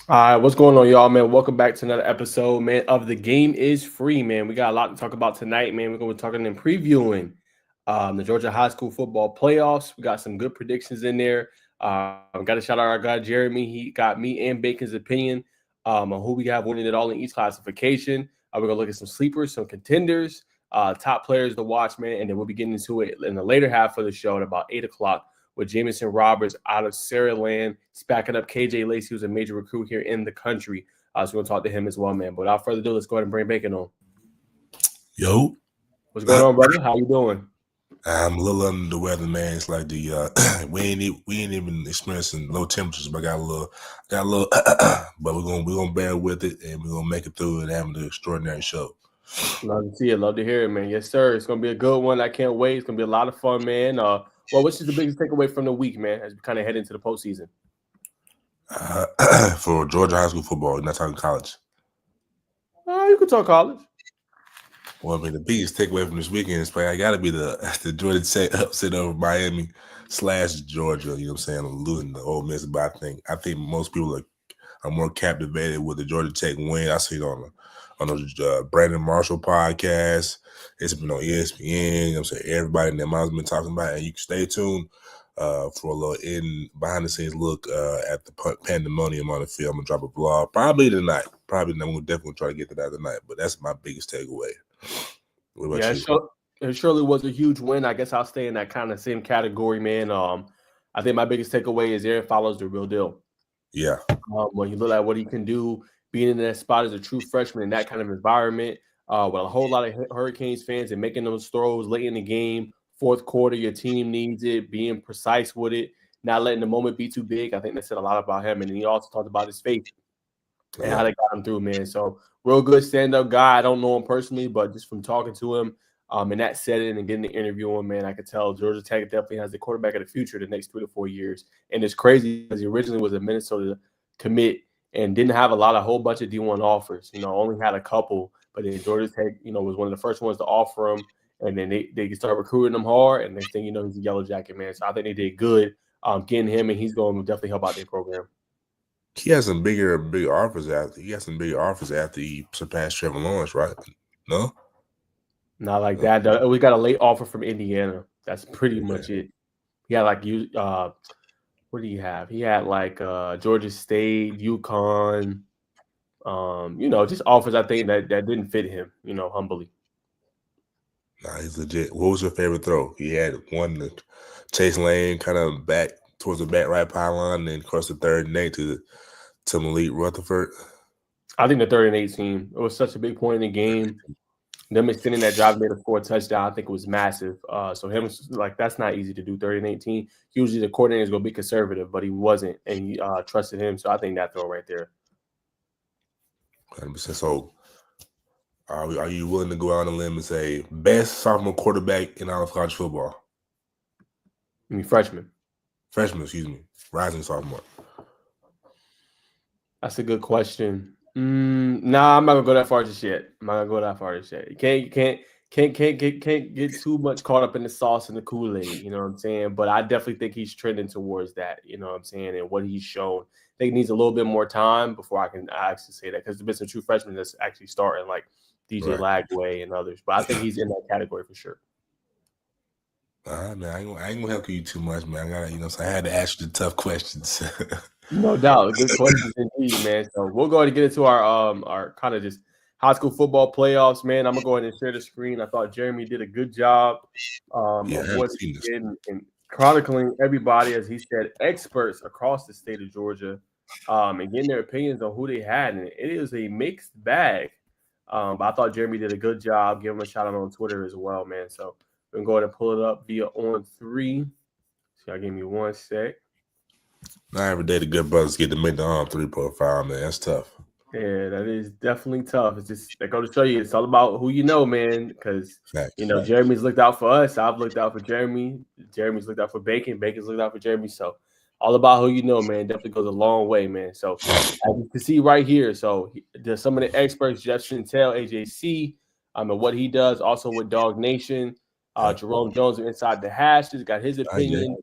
All right, what's going on, y'all, man? Welcome back to another episode, man, of The Game is Free, man. We got a lot to talk about tonight, man. We're going to be talking and previewing the Georgia High School football playoffs. We got some good predictions in there. Got to shout out our guy, Jeremy. He got me and Bacon's opinion on who we have winning it all in each classification. We're going to look at some sleepers, some contenders, top players to watch, man, and then we'll be getting into it in the later half of the show at about 8 o'clock with Jamison Roberts out of Saraland. He's backing up KJ Lacey, who's a major recruit here in the country. So we're going to talk to him as well, man. But without further ado, let's go ahead and bring Bacon on. Yo, What's going on, brother? How you doing? I'm a little under the weather, man. It's like the we ain't even experiencing low temperatures, but got a little, but we're gonna bear with it and we're gonna make it through and have an extraordinary show. Love to see it. Love to hear it, man. Yes, sir. It's going to be a good one. I can't wait. It's going to be a lot of fun, man. What's the biggest takeaway from the week, man, as we kind of head into the postseason? For Georgia high school football, not talking college. You can talk college. Well, I mean, the biggest takeaway from this weekend is probably got to be the Georgia Tech upset over Miami / Georgia. You know what I'm saying? Losing the Ole Miss, but I think most people are more captivated with the Georgia Tech win. I see it on the Brandon Marshall podcast. It's been on ESPN. You know what I'm saying? Everybody in their minds been talking about it. And you can stay tuned for a little behind the scenes look at the pandemonium on the field. I'm gonna drop a vlog probably tonight. Probably I'm definitely try to get to that tonight. But that's my biggest takeaway. What about Yeah, you? it surely was a huge win. I guess I'll stay in that kind of same category, man. I think my biggest takeaway is Aaron follows the real deal. Yeah. When you look at what he can do, being in that spot as a true freshman in that kind of environment, with a whole lot of Hurricanes fans and making those throws late in the game, fourth quarter, your team needs it, being precise with it, not letting the moment be too big. I think that said a lot about him. And he also talked about his faith and how they got him through, man. So real good stand-up guy. I don't know him personally, but just from talking to him in that setting and getting the interview on, man, I could tell Georgia Tech definitely has the quarterback of the future the next 3 to 4 years. And it's crazy because he originally was a Minnesota commit and didn't have a whole bunch of D1 offers. Only had a couple, but then Georgia Tech, was one of the first ones to offer him. And then they start recruiting him hard. And next thing you know, he's a yellow jacket, man. So I think they did good getting him, and he's going to definitely help out their program. He has some big offers after. He got some big offers after he surpassed Trevor Lawrence, right? No, not like that. We got a late offer from Indiana. That's pretty much it. He had what do you have? He had Georgia State, UConn. Just offers I think that didn't fit him. Humbly. Nah, he's legit. What was your favorite throw? He had one to Chase Lane, kind of back towards the back right pylon, and then across the 3rd and 8 to Malik Rutherford. I think the 3rd and 18. It was such a big point in the game. Them extending that drive made a 4 touchdown. I think it was massive. So him that's not easy to do. 3rd and 18. Usually the coordinator is going to be conservative, but he wasn't, and he trusted him. So I think that throw right there. 100%. So, are you willing to go out on a limb and say best sophomore quarterback in all of college football? I mean freshman. Freshman, excuse me. Rising sophomore. That's a good question. Nah, I'm not gonna go that far just yet. I'm not gonna go that far just yet. You can't get too much caught up in the sauce and the Kool-Aid. You know what I'm saying? But I definitely think he's trending towards that. You know what I'm saying? And what he's shown, I think he needs a little bit more time before I can actually say that because there's been some true freshmen that's actually starting like DJ Lagway and others. But I think he's in that category for sure. Man, I ain't gonna help you too much, man. I gotta, so I had to ask you the tough questions. No doubt, good questions indeed, man. So we'll go ahead and get into our kind of just high school football playoffs, man. I'm gonna go ahead and share the screen. I thought Jeremy did a good job of what he did and chronicling everybody, as he said, experts across the state of Georgia, and getting their opinions on who they had. And it is a mixed bag. But I thought Jeremy did a good job. Give him a shout out on Twitter as well, man. So we're gonna go ahead and pull it up via on 3. So y'all give me 1 sec. Not every day the good brothers get to make the arm 3 profile, man. That's tough. Yeah, that is definitely tough. It's just they go to show you it's all about who you know, man. Because Jeremy's looked out for us. I've looked out for Jeremy. Jeremy's looked out for Bacon. Bacon's looked out for Jeremy. So all about who you know, man. Definitely goes a long way, man. So as you can see right here, so there's some of the experts, Jeff Chantel, AJC, and what he does, also with Dog Nation. Jerome Jones inside the hashes got his opinion.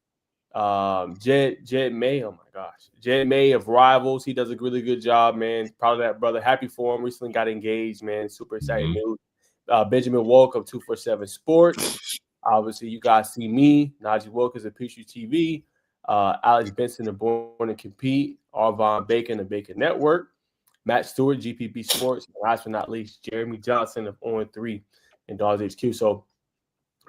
Jed May, oh my gosh, Jed May of Rivals, he does a really good job, man. Proud of that brother. Happy for him. Recently got engaged, man. Super exciting news. Benjamin Wolk of 247 Sports. Obviously, you guys see me, Najee Wilkins of Peachtree TV, Alex Benson of Born to Compete, Arvon Bacon of Bacon Network, Matt Stewart, GPB Sports, and last but not least, Jeremy Johnson of On 3 and Dogs HQ. So,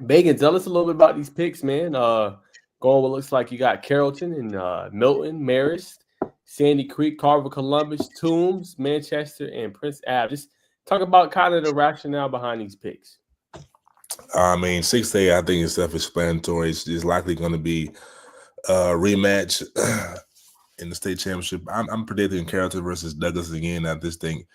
Bacon, tell us a little bit about these picks, man. Going what looks like you got Carrollton and Milton, Marist, Sandy Creek, Carver, Columbus, Toombs, Manchester, and Prince Ave. Just talk about kind of the rationale behind these picks. I mean, 6A, I think it's self-explanatory. It's likely going to be a rematch in the state championship. I'm predicting Carrollton versus Douglas again. I just think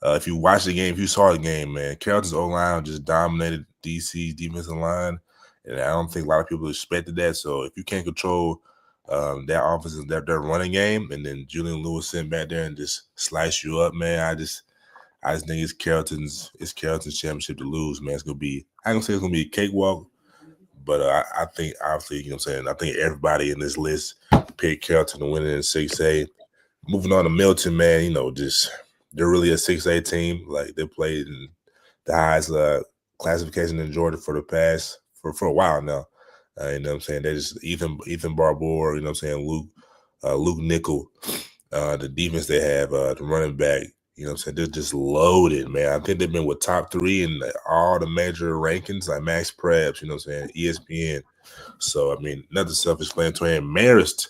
if you watch the game, if you saw the game, man, Carrollton's O-line just dominated DC's defensive line, and I don't think a lot of people expected that. So if you can't control that offense and their running game, and then Julian Lewis sitting back there and just slice you up, man, I just think it's Carrollton's championship to lose, man. It's gonna be, I don't say it's gonna be a cakewalk, but I think obviously, you know what I'm saying, I think everybody in this list picked Carrollton to win it in 6A. Moving on to Milton, man, you know, just they're really a 6A team. Like they played in the highest classification in Georgia for a while now. You know what I'm saying? They just Ethan Barbour, you know what I'm saying, Luke Nickel, the defense they have, the running back, you know what I'm saying, they're just loaded, man. I think they've been with top 3 in all the major rankings, like DexPreps, you know what I'm saying, ESPN. So I mean, nothing self-explanatory. And Marist,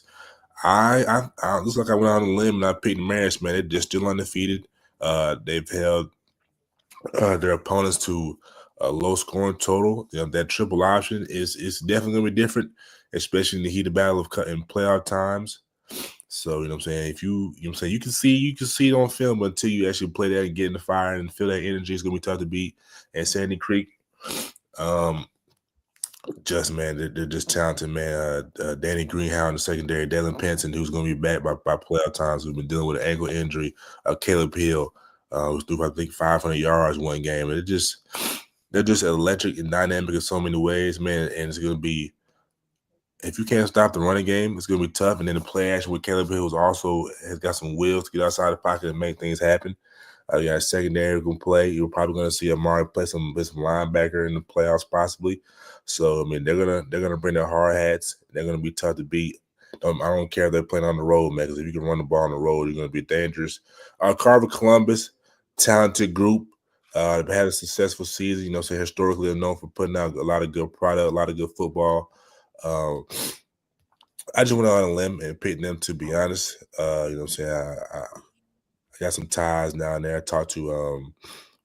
I looks like I went out on a limb and I picked Marist, man. They're just still undefeated. They've held their opponents to a low scoring total. You know, that triple option is definitely gonna be different, especially in the heated battle of in playoff times. So, you know what I'm saying, if you know what I'm saying, you can see it on film, but until you actually play that and get in the fire and feel that energy, it's gonna be tough to beat. And Sandy Creek, just man, they're just talented, man. Danny Greenhow in the secondary, Dalen Penson, who's gonna be back by playoff times, who's been dealing with an ankle injury, Caleb Hill, who's threw I think 500 yards one game, and they're just electric and dynamic in so many ways, man. And it's gonna be, if you can't stop the running game, it's going to be tough. And then the play action with Caleb Hill also has got some wheels to get outside the pocket and make things happen. You got a secondary who can play. You're probably going to see Amari play some linebacker in the playoffs possibly. So, I mean, they're gonna bring their hard hats. They're going to be tough to beat. I don't care if they're playing on the road, man, because if you can run the ball on the road, you're going to be dangerous. Carver Columbus, talented group. They've had a successful season. You know, so historically they're known for putting out a lot of good product, a lot of good football. I just went out on a limb and picked them, to be honest. You know what I'm saying? I got some ties down there. I talked to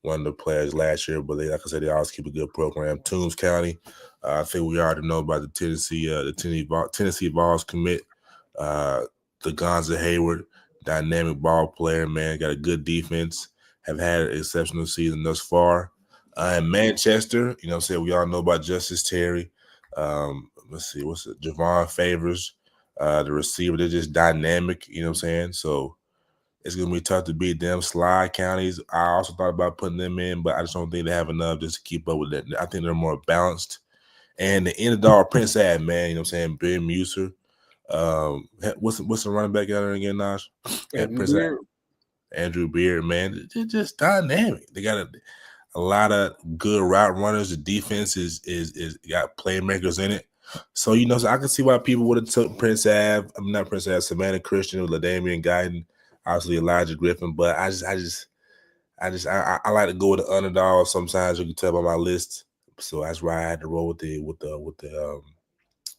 one of the players last year, but like I said, they always keep a good program. Toombs County, I think we already know about the Tennessee Vols commit. The Gonza Hayward, dynamic ball player, man, got a good defense, have had an exceptional season thus far. In Manchester, you know what I'm saying, we all know about Justice Terry. Let's see, Javon Favors, the receiver. They're just dynamic, you know what I'm saying? So it's going to be tough to beat them. Slide counties, I also thought about putting them in, but I just don't think they have enough just to keep up with that. I think they're more balanced. And the end of the dog, Prince Ave, man, you know what I'm saying? Ben Muser. What's the running back out there again, Naj? Andrew Beard, man. They're just dynamic. They got a lot of good route runners. The defense is got playmakers in it. So, you know, so I can see why people would have took Savannah Christian with LaDamian Guyton, obviously Elijah Griffin, but I like to go with the underdog. Sometimes you can tell by my list. So that's why I had to roll with the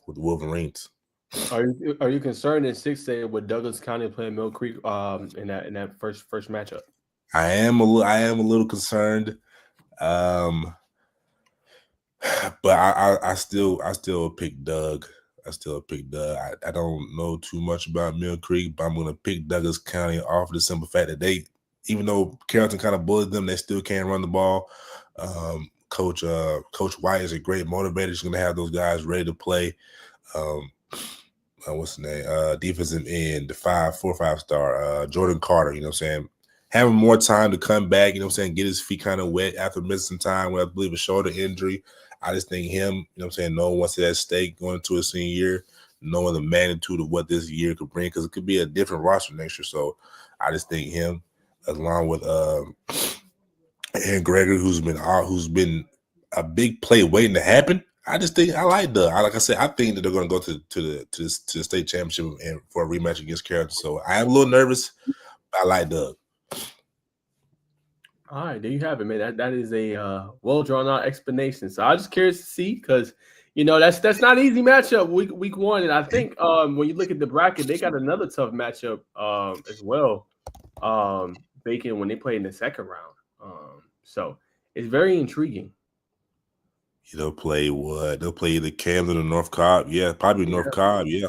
Wolverines. Are you concerned in 6A with Douglas County playing Mill Creek in that first matchup? I am a little concerned. But I still pick Doug. I don't know too much about Mill Creek, but I'm gonna pick Douglas County off the simple fact that they, even though Carrollton kind of bullied them, they still can't run the ball. Coach White is a great motivator. He's gonna have those guys ready to play. What's the name? Defensive end, the 4-5 star, Jordan Carter. You know what I'm saying? Having more time to come back, you know what I'm saying, get his feet kind of wet after missing some time with, I believe, a shoulder injury. I just think him, you know what I'm saying, no one wants it at stake going into his senior year. knowing the magnitude of what this year could bring, because it could be a different roster next year. So I just think him, along with Aaron Gregory, who's been a big play waiting to happen. I just think I like Doug. Like I said, I think that they're going to go to the state championship and for a rematch against Carrollton. So I am a little nervous, but I like Doug. All right, there you have it, man. That is a well drawn out explanation. So I'm just curious to see, because that's not an easy matchup week one, and I think when you look at the bracket, they got another tough matchup as well. Bacon when they play in the second round. So it's very intriguing. They'll play what? They'll play either Camden or North Cobb. Yeah, probably North Cobb. Yeah.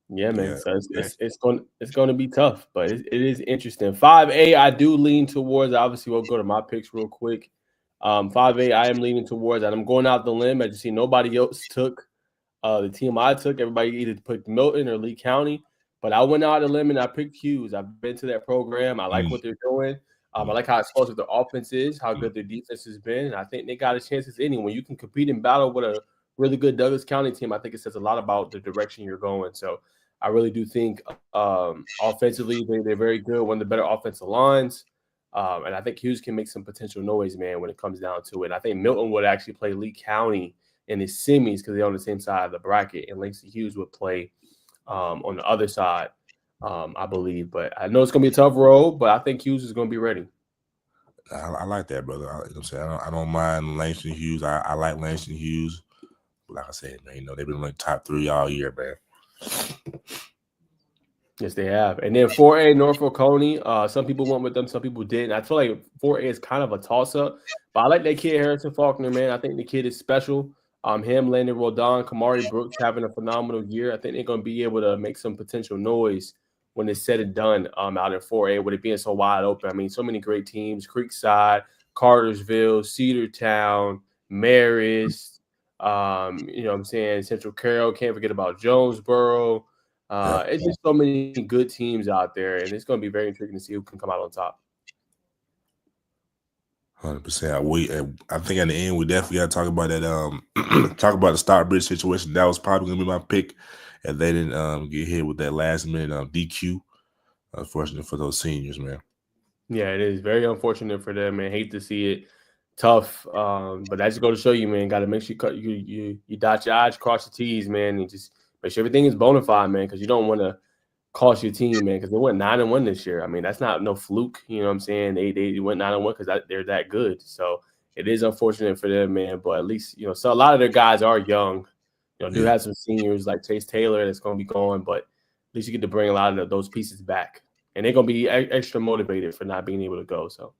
Yeah, man. So it's going to be tough, but it is interesting. 5A, I do lean towards. Obviously, we'll go to my picks real quick. 5A, I am leaning towards, and I'm going out the limb. As you see, nobody else took the team I took. Everybody either picked Milton or Lee County, but I went out the limb and I picked Hughes. I've been to that program. I like what they're doing. I like how explosive the offense is, how good their defense has been. And I think they got a chance as any. When you can compete in battle with a really good Douglas County team, I think it says a lot about the direction you're going. So I really do think offensively they're very good, one of the better offensive lines. And I think Hughes can make some potential noise, man, when it comes down to it. And I think Milton would actually play Lee County in his semis because they're on the same side of the bracket. And Langston Hughes would play on the other side, I believe. But I know it's going to be a tough road, but I think Hughes is going to be ready. I like that, brother. I'm saying I don't mind Langston Hughes. I like Langston Hughes. But like I said, man, they've been like top 3 all year, man. Yes, they have. And then 4A, Norfolk Coney. Some people went with them, some people didn't. I feel like 4A is kind of a toss-up. But I like that kid, Harrison Faulkner, man. I think the kid is special. Him, Landon Rodon, Kamari Brooks having a phenomenal year. I think they're going to be able to make some potential noise when it's said and done out in 4A with it being so wide open. I mean, so many great teams: Creekside, Cartersville, Cedartown, Marist, you know what I'm saying, Central Carroll, can't forget about Jonesboro. It's just so many good teams out there, and it's going to be very intriguing to see who can come out on top. 100%. I think at the end we definitely got to talk about that. Talk about the Stockbridge situation. That was probably going to be my pick, and they didn't get hit with that last minute DQ. Unfortunate for those seniors, man. Yeah, it is very unfortunate for them, man. Hate to see it. Tough, but that's just go to show you, man. Got to make sure you dot your I's, cross your T's, man, and just make sure everything is bona fide, man, because you don't want to cost your team, man, because they went 9-1 this year. I mean, that's not no fluke. You know what I'm saying? They went 9-1 because they're that good. So it is unfortunate for them, man. But at least, so a lot of their guys are young. Do have some seniors like Chase Taylor that's going to be going, but at least you get to bring a lot of those pieces back. And they're going to be extra motivated for not being able to go. So,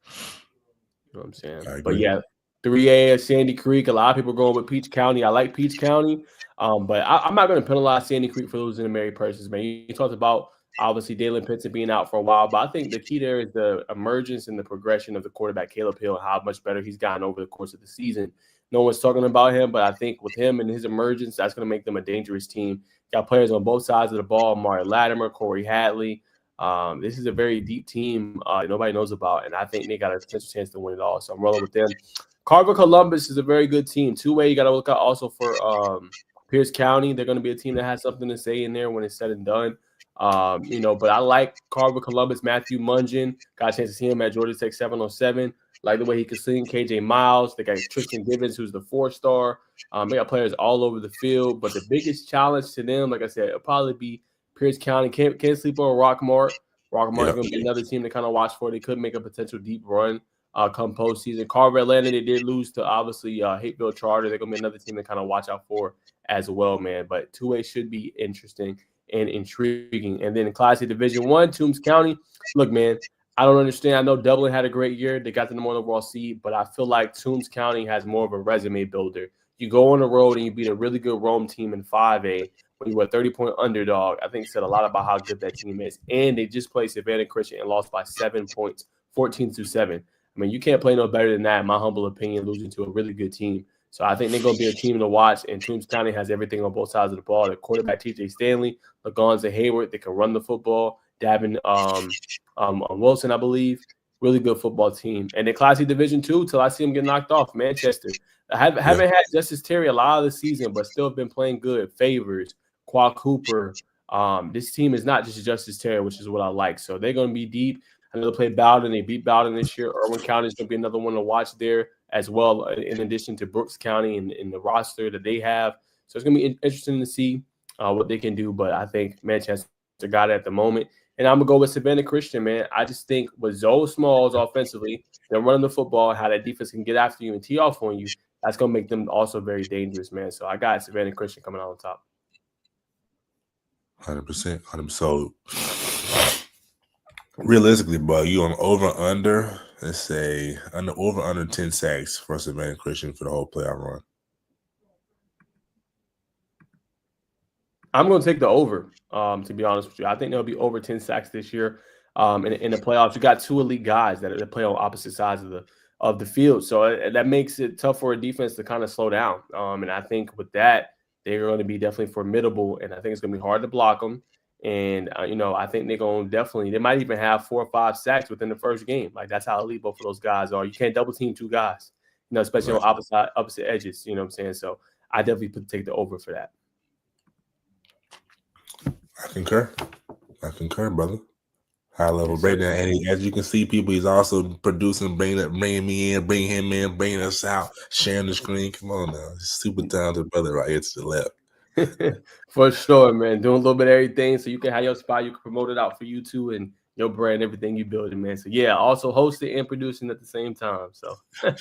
you know what I'm saying? But yeah, 3A at Sandy Creek. A lot of people are going with Peach County. I like Peach County. But I'm not going to penalize Sandy Creek for losing to Mary Persons, man. You talked about, obviously, Dalen Pinson being out for a while, but I think the key there is the emergence and the progression of the quarterback, Caleb Hill, and how much better he's gotten over the course of the season. No one's talking about him, but I think with him and his emergence, that's going to make them a dangerous team. Got players on both sides of the ball, Mario Latimer, Corey Hadley. This is a very deep team nobody knows about, and I think they got a potential chance to win it all. So I'm rolling with them. Carver Columbus is a very good team. 2A, you got to look out also for Pierce County. They're going to be a team that has something to say in there when it's said and done. But I like Carver Columbus. Matthew Mungin, got a chance to see him at Georgia Tech 707. Like the way he can sing. KJ Miles. They got Tristan Givens, who's the 4-star. They got players all over the field. But the biggest challenge to them, like I said, it'll probably be Pierce County. Can't sleep on Rockmart. Rockmart is going to be another team to kind of watch for. They could make a potential deep run come postseason. Carver Atlanta, they did lose to, obviously, Hateville Charter. They're going to be another team to kind of watch out for as well, man. But 2A should be interesting and intriguing. And then in Class A Division I, Toombs County. Look, man, I don't understand. I know Dublin had a great year. They got the number 1 overall seed, but I feel like Toombs County has more of a resume builder. You go on the road and you beat a really good Rome team in 5A when you were a 30-point underdog. I think it said a lot about how good that team is. And they just played Savannah Christian and lost by 7 points, 14-7. I mean, you can't play no better than that, in my humble opinion, losing to a really good team. So I think they're going to be a team to watch, and Toombs County has everything on both sides of the ball. The quarterback, TJ Stanley, Lagonza Hayward, they can run the football. Davin Wilson, I believe, really good football team. And then Class C Division II, till I see them get knocked off, Manchester. Haven't had Justice Terry a lot of the season, but still been playing good. Favors, Qual Cooper. This team is not just Justice Terry, which is what I like. So they're going to be deep. I know they play Bowden. They beat Bowden this year. Irwin County is going to be another one to watch there as well, in addition to Brooks County and in the roster that they have. So it's going to be interesting to see what they can do. But I think Manchester got it at the moment. And I'm going to go with Savannah Christian, man. I just think with Zoe Smalls offensively, they're running the football, how that defense can get after you and tee off on you, that's going to make them also very dangerous, man. So I got Savannah Christian coming out on top. 100%. So realistically, bro, you on over/under? Let's say under 10 sacks for Savannah Christian for the whole playoff run. I'm going to take the over, to be honest with you. I think there'll be over 10 sacks this year in the playoffs. You got two elite guys that play on opposite sides of the field. So that makes it tough for a defense to kind of slow down. And I think with that, they're going to be definitely formidable. And I think it's going to be hard to block them. And, I think they're going to they might even have 4 or 5 sacks within the first game. Like, that's how elite both of those guys are. You can't double team 2 guys, especially on opposite edges. You know what I'm saying? So I definitely take the over for that. I concur, brother. High level breakdown, and as you can see, people, he's also producing, bringing me in, bringing him in, bringing us out, sharing the screen. Come on now, super talented brother right here to the left. For sure, man. Doing a little bit of everything, so you can have your spot, you can promote it out for you too, and your brand, everything you building, man. So yeah, also hosting and producing at the same time. So a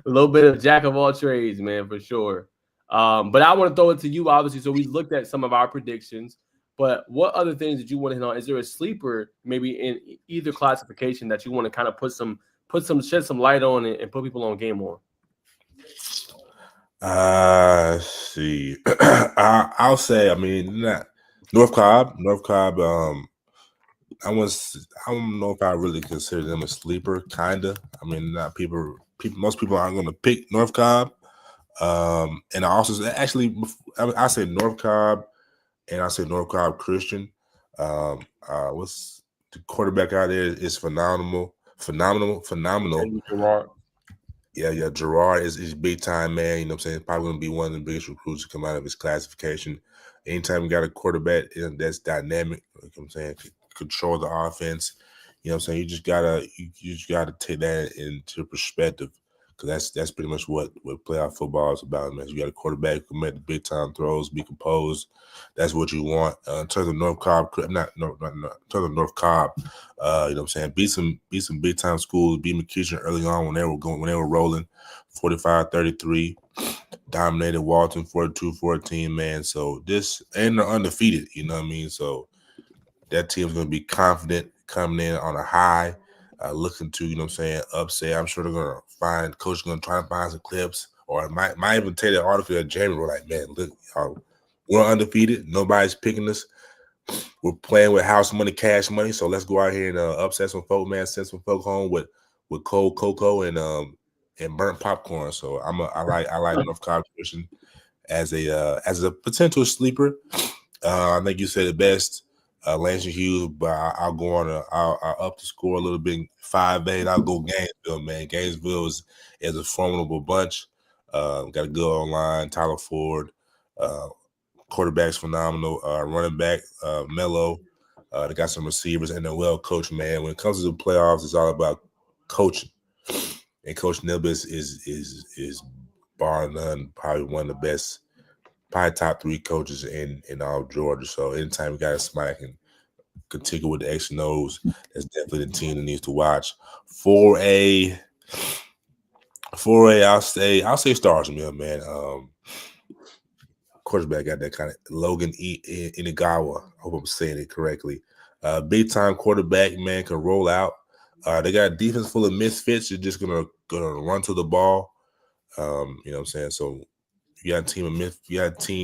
little bit of jack of all trades, man, for sure. But I want to throw it to you, obviously. So we looked at some of our predictions. But what other things did you want to hit on? Is there a sleeper maybe in either classification that you want to kind of shed some light on and put people on game on? See, I'll say, not North Cobb. I don't know if I really consider them a sleeper. Kinda. Not people. Most people aren't going to pick North Cobb. And I also actually I say North Cobb. And I say North Cobb Christian. What's the quarterback out there is phenomenal. Gerard. Yeah, Gerard is big time, man. You know what I'm saying? Probably going to be one of the biggest recruits to come out of his classification. Anytime you got a quarterback that's dynamic, you know what I'm saying, control the offense. You know what I'm saying? You just gotta take that into perspective. Because that's pretty much what playoff football is about, man. You got a quarterback who can make the big time throws, be composed. That's what you want. In terms of North Cobb, in terms of North Cobb, you know what I'm saying? Beat some big time schools. Beat McEachern early on when they were rolling, 45-33. Dominated Walton 42-14, man. So and they're undefeated. You know what I mean? So that team's gonna be confident coming in on a high. Looking to, you know what I'm saying, upset. I'm sure they're going to coach is going to try to find some clips, or might even take that article that Jamie were like, man, look, we're undefeated. Nobody's picking us. We're playing with house money, cash money. So let's go out here and upset some folk, man, send some folk home with cold cocoa and burnt popcorn. So I like North Cobb Christian as a potential sleeper. I think you said it best. Langston Hughes, but I'll go on. I'll up the score a little bit. 5-8. I'll go Gainesville, man. Gainesville is a formidable bunch. Got a good online. Tyler Ford, quarterback's phenomenal. Running back, Mello. They got some receivers and they're well coached, man. When it comes to the playoffs, it's all about coaching. And Coach Nibis is bar none probably one of the best. Probably top 3 coaches in all of Georgia. So anytime you got somebody can continue with the X and O's, that's definitely the team that needs to watch. 4A, I'll say Stars Mill, man. Quarterback got that kind of Logan Inigawa. I hope I'm saying it correctly. Big time quarterback, man, can roll out. They got a defense full of misfits. You're just gonna run to the ball. You know what I'm saying? So you got a team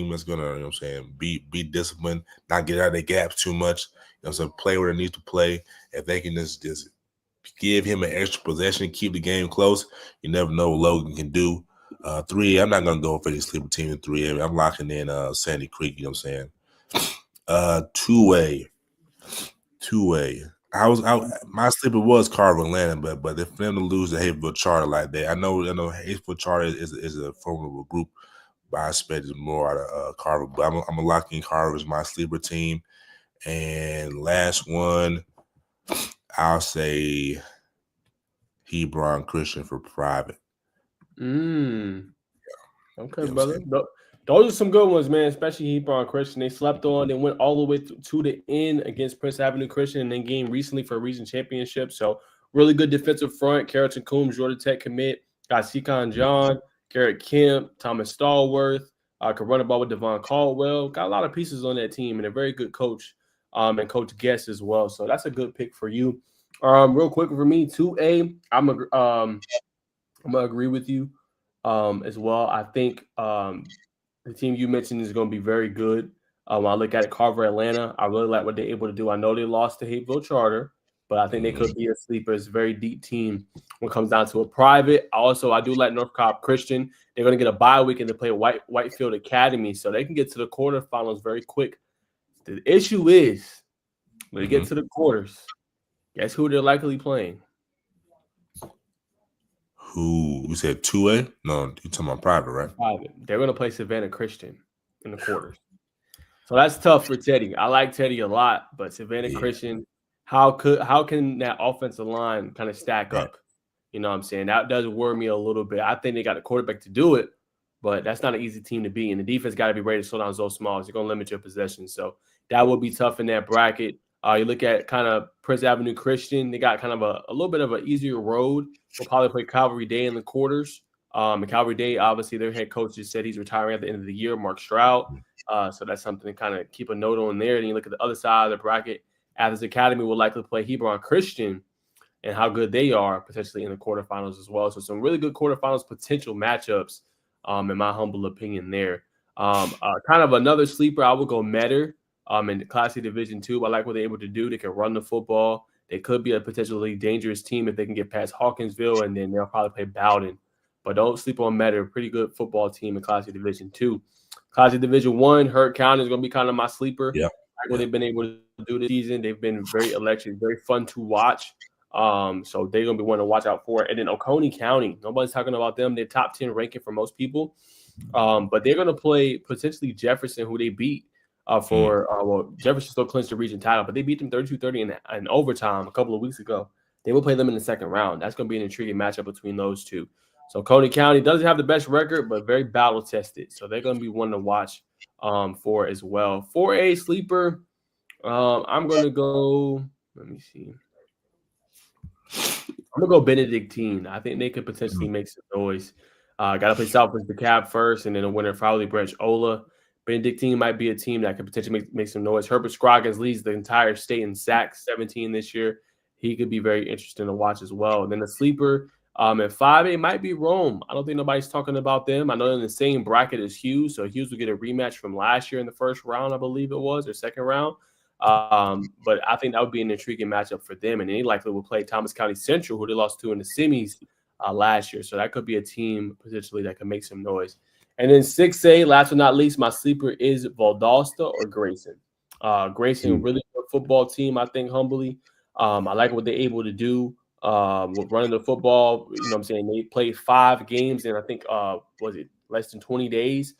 that's gonna, you know what I'm saying, be disciplined, not get out of their gaps too much. You know, so play where they need to play. If they can just give him an extra possession, keep the game close, you never know what Logan can do. 3, I'm not gonna go for the sleeper team in 3. I'm locking in Sandy Creek, you know what I'm saying? 2-way. My sleeper was Carver Atlanta, but if them to lose the Hateville Charter like that, I know Hateville Charter is a formidable group, but I expected more out of Carver. But I'm gonna lock in Carver as my sleeper team. And last one, I'll say Hebron Christian for private. Okay, brother. Those are some good ones, man, especially Hebron Christian. They slept on. They went all the way to the end against Prince Avenue Christian and then gained recently for a region championship. So really good defensive front. Carrollton Coombs, Georgia Tech commit. Got Seacon John, Garrett Kemp, Thomas Stallworth. Could run the ball with Devon Caldwell. Got a lot of pieces on that team and a very good coach and Coach Guest as well. So that's a good pick for you. Real quick for me, 2A, I'm going to agree with you as well. I think the team you mentioned is going to be very good. When I look at it, Carver Atlanta, I really like what they're able to do. I know they lost to Hateville Charter, but I think they could be a sleeper. It's a very deep team when it comes down to a private. Also, I do like North Cobb Christian. They're going to get a bye week and they play Whitefield Academy, so they can get to the quarterfinals very quick. The issue is when they get to the quarters, guess who they're likely playing? Who you said 2A? No, you're talking about private, right? Private. They're going to play Savannah Christian in the quarters. So that's tough for Teddy. I like Teddy a lot, but Savannah Christian, how can that offensive line kind of stack up? You know what I'm saying? That does worry me a little bit. I think they got a quarterback to do it, but that's not an easy team to beat. And the defense got to be ready to slow down Zoe Smalls. You're going to limit your possession. So that will be tough in that bracket. You look at kind of Prince Avenue Christian. They got kind of a little bit of an easier road. We'll probably play Calvary Day in the quarters. And Calvary Day, obviously, their head coach just said he's retiring at the end of the year, Mark Stroud. So that's something to kind of keep a note on there. Then you look at the other side of the bracket. Athens Academy will likely play Hebron Christian and how good they are potentially in the quarterfinals as well. So some really good quarterfinals potential matchups, in my humble opinion there. Kind of another sleeper, I would go Metter in the Class C Division II. I like what they're able to do. They can run the football. They could be a potentially dangerous team if they can get past Hawkinsville, and then they'll probably play Bowden. But don't sleep on Metter. Pretty good football team in Class C Division II. Class C Division I, Hurt County is going to be kind of my sleeper. Yeah. What they've been able to do this season. They've been very electric, very fun to watch. So they're going to be one to watch out for. And then Oconee County, nobody's talking about them. They're top 10 ranking for most people. But they're going to play potentially Jefferson, who they beat Jefferson still clinched the region title, but they beat them 32-30 in overtime a couple of weeks ago. They will play them in the second round. That's going to be an intriguing matchup between those two. So Coney County doesn't have the best record, but very battle tested. So they're going to be one to watch for as well. 4A sleeper, I'm going to go. Let me see. I'm going to go Benedictine. I think they could potentially make some noise. Got to play Southwest DeKalb first, and then a winner Fowley Branch Ola. Benedictine might be a team that could potentially make some noise. Herbert Scroggins leads the entire state in sacks, 17 this year. He could be very interesting to watch as well. And then the sleeper at 5A might be Rome. I don't think nobody's talking about them. I know they're in the same bracket as Hughes, so Hughes will get a rematch from last year in the first round, I believe it was, or second round. But I think that would be an intriguing matchup for them. And they likely will play Thomas County Central, who they lost to in the semis last year. So that could be a team potentially that can make some noise. And then 6A, last but not least, my sleeper is Valdosta or Grayson. Grayson, really good football team, I think, humbly. I like what they're able to do with running the football. You know what I'm saying? They played 5 games in, I think, less than 20 days.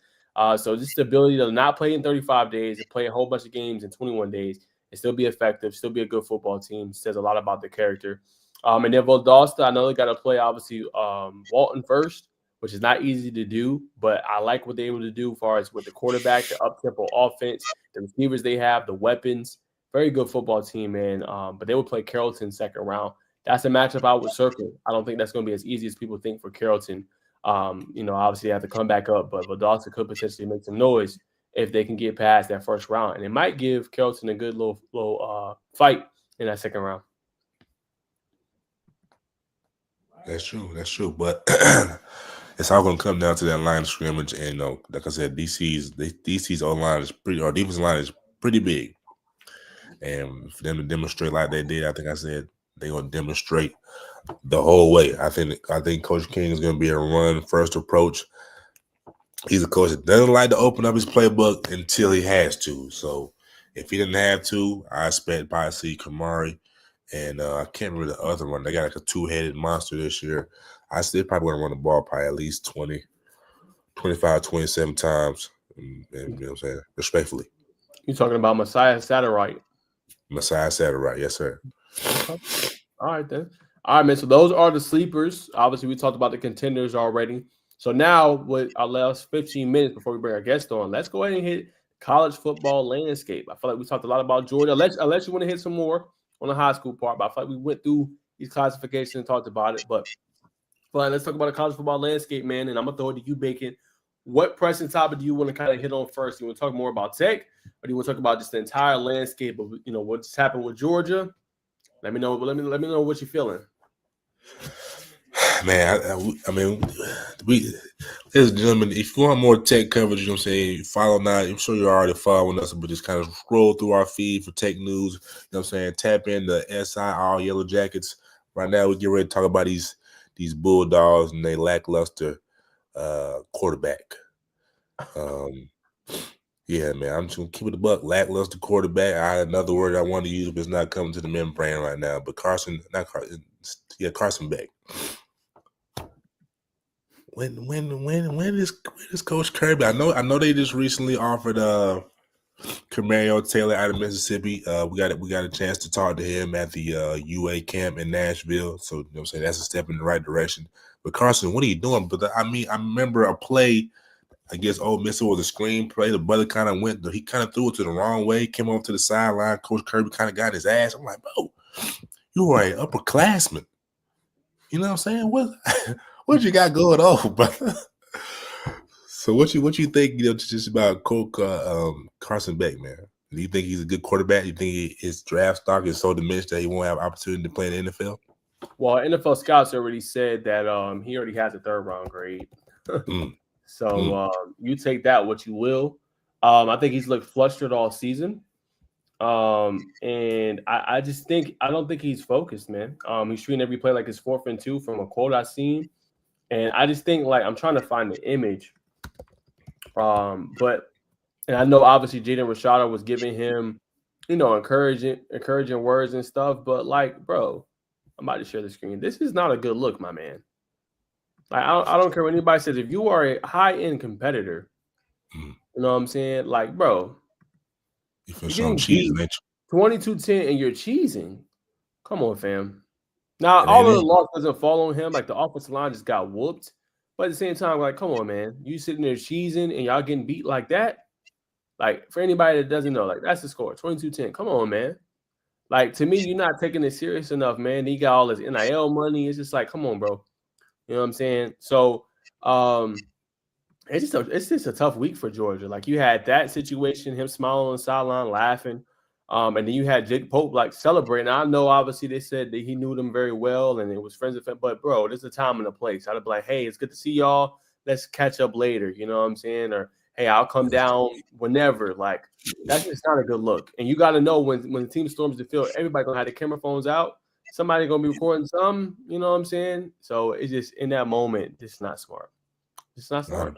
So just the ability to not play in 35 days, to play a whole bunch of games in 21 days, and still be effective, still be a good football team, says a lot about the character. And then Valdosta, I know they got to play, obviously, Walton first, which is not easy to do, but I like what they're able to do as far as with the quarterback, the up-tempo offense, the receivers they have, the weapons. Very good football team, man. But they will play Carrollton second round. That's a matchup I would circle. I don't think that's going to be as easy as people think for Carrollton. Obviously they have to come back up, but Valdosta could potentially make some noise if they can get past that first round. And it might give Carrollton a good little fight in that second round. That's true. But it's all going to come down to that line of scrimmage. And like I said, DC's O-line is our defensive line is pretty big. And for them to demonstrate like they did, I think I said they're going to demonstrate the whole way. I think Coach King is going to be a run-first approach. He's a coach that doesn't like to open up his playbook until he has to. So if he didn't have to, I expect probably see Kamari And I can't remember the other one. They got like a two-headed monster this year. I still probably want to run the ball probably at least 20, 25, 27 times. And you know what I'm saying? Respectfully. You talking about Messiah Satterwhite? Messiah Satterwhite, yes, sir. Okay. All right, then. All right, man. So those are the sleepers. Obviously, we talked about the contenders already. So now, with our last 15 minutes before we bring our guest on, let's go ahead and hit college football landscape. I feel like we talked a lot about Georgia. Unless you want to hit some more on the high school part, but I feel like we went through these classifications and talked about it. But let's talk about the college football landscape, man. And I'm gonna throw it to you, Bacon. What pressing topic do you want to kind of hit on first? You want to talk more about Tech, or do you want to talk about just the entire landscape of what's happened with Georgia? Let me know. Let me know what you're feeling. Man, I mean, ladies and gentlemen, if you want more Tech coverage, you know what I'm saying, follow now. I'm sure you're already following us, but just kind of scroll through our feed for Tech news. You know what I'm saying? Tap in the SI All Yellow Jackets. Right now, we get ready to talk about these Bulldogs and their lackluster quarterback. Yeah, man, I'm just gonna keep it a buck. Lackluster quarterback. I had another word I wanted to use, but it's not coming to the membrane right now. But Carson Beck. When is Coach Kirby? I know they just recently offered Camario Taylor out of Mississippi. We got a chance to talk to him at the UA camp in Nashville. So you know what I'm saying, that's a step in the right direction. But Carson, what are you doing? But I remember a play. I guess Ole Miss was a screen play. The brother kind of he kind of threw it to the wrong way, came over to the sideline. Coach Kirby kind of got his ass. I'm like, bro, you are an upperclassman. You know what I'm saying? What you got going on, brother? So what you think, just about Coach Carson Beck, man? Do you think he's a good quarterback? Do you think his draft stock is so diminished that he won't have opportunity to play in the NFL? Well, NFL scouts already said that he already has a 3rd round grade. So you take that what you will. I think he's looked flustered all season. And I don't think he's focused, man. He's treating every play like it's 4th and 2 from a quote I seen. And I just think, like, I'm trying to find the image. And I know obviously Jaden Rashada was giving him, encouraging words and stuff. But like, bro, I'm about to share the screen. This is not a good look, my man. Like, I don't care what anybody says. If you are a high-end competitor, you know what I'm saying? Like, bro, you're getting 22-10 and you're cheesing. Come on, fam. Now, all of the loss doesn't fall on him. Like, the offensive line just got whooped. But at the same time, like, come on, man. You sitting there cheesing and y'all getting beat like that? Like, for anybody that doesn't know, like, that's the score, 22-10. Come on, man. Like, to me, you're not taking it serious enough, man. He got all his NIL money. It's just like, come on, bro. You know what I'm saying? So it's just a tough week for Georgia. Like, you had that situation, him smiling on the sideline, laughing. And then you had Jake Pope like celebrating. I know obviously they said that he knew them very well and it was friends with him, but bro, there's a time and a place. I'd be like, hey, it's good to see y'all. Let's catch up later. You know what I'm saying? Or hey, I'll come down whenever. Like, that's just not a good look. And you got to know when the team storms the field, everybody gonna have the camera phones out. Somebody gonna be recording some. You know what I'm saying? So it's just in that moment, it's not smart. It's not smart.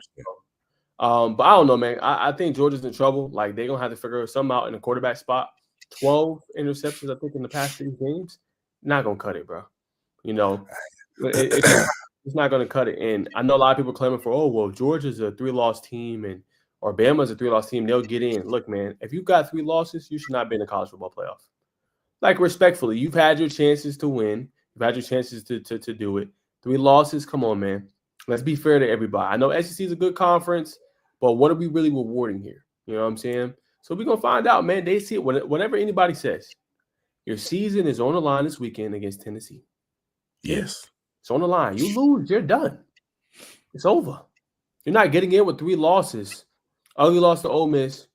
But I don't know, man. I think Georgia's in trouble. Like, they're gonna have to figure something out in the quarterback spot. 12 interceptions, I think, in the past 3 games. Not gonna cut it, bro. You know, it's not gonna cut it. And I know a lot of people claiming for, oh, well, Georgia's a 3-loss team or Bama's a 3-loss team. They'll get in. Look, man, if you've got 3 losses, you should not be in the college football playoff. Like, respectfully, you've had your chances to win. You've had your chances to do it. 3 losses, come on, man. Let's be fair to everybody. I know SEC is a good conference, but what are we really rewarding here? You know what I'm saying? So we're going to find out, man. They see it. Whenever anybody says, your season is on the line this weekend against Tennessee. Yes. It's on the line. You lose, you're done. It's over. You're not getting in with 3 losses. Ugly loss to Ole Miss,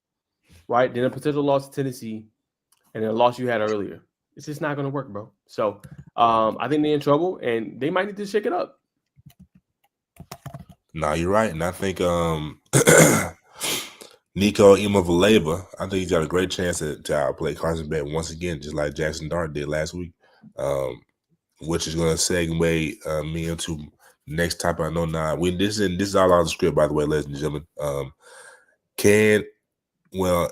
right? Then a potential loss to Tennessee, and then a loss you had earlier. It's just not going to work, bro. So I think they're in trouble, and they might need to shake it up. No, you're right. And I think Nico Imavaleva, I think he's got a great chance to outplay Carson Beck once again, just like Jackson Dart did last week, which is going to segue me into the next topic. I know now. This is all on the script, by the way, ladies and gentlemen.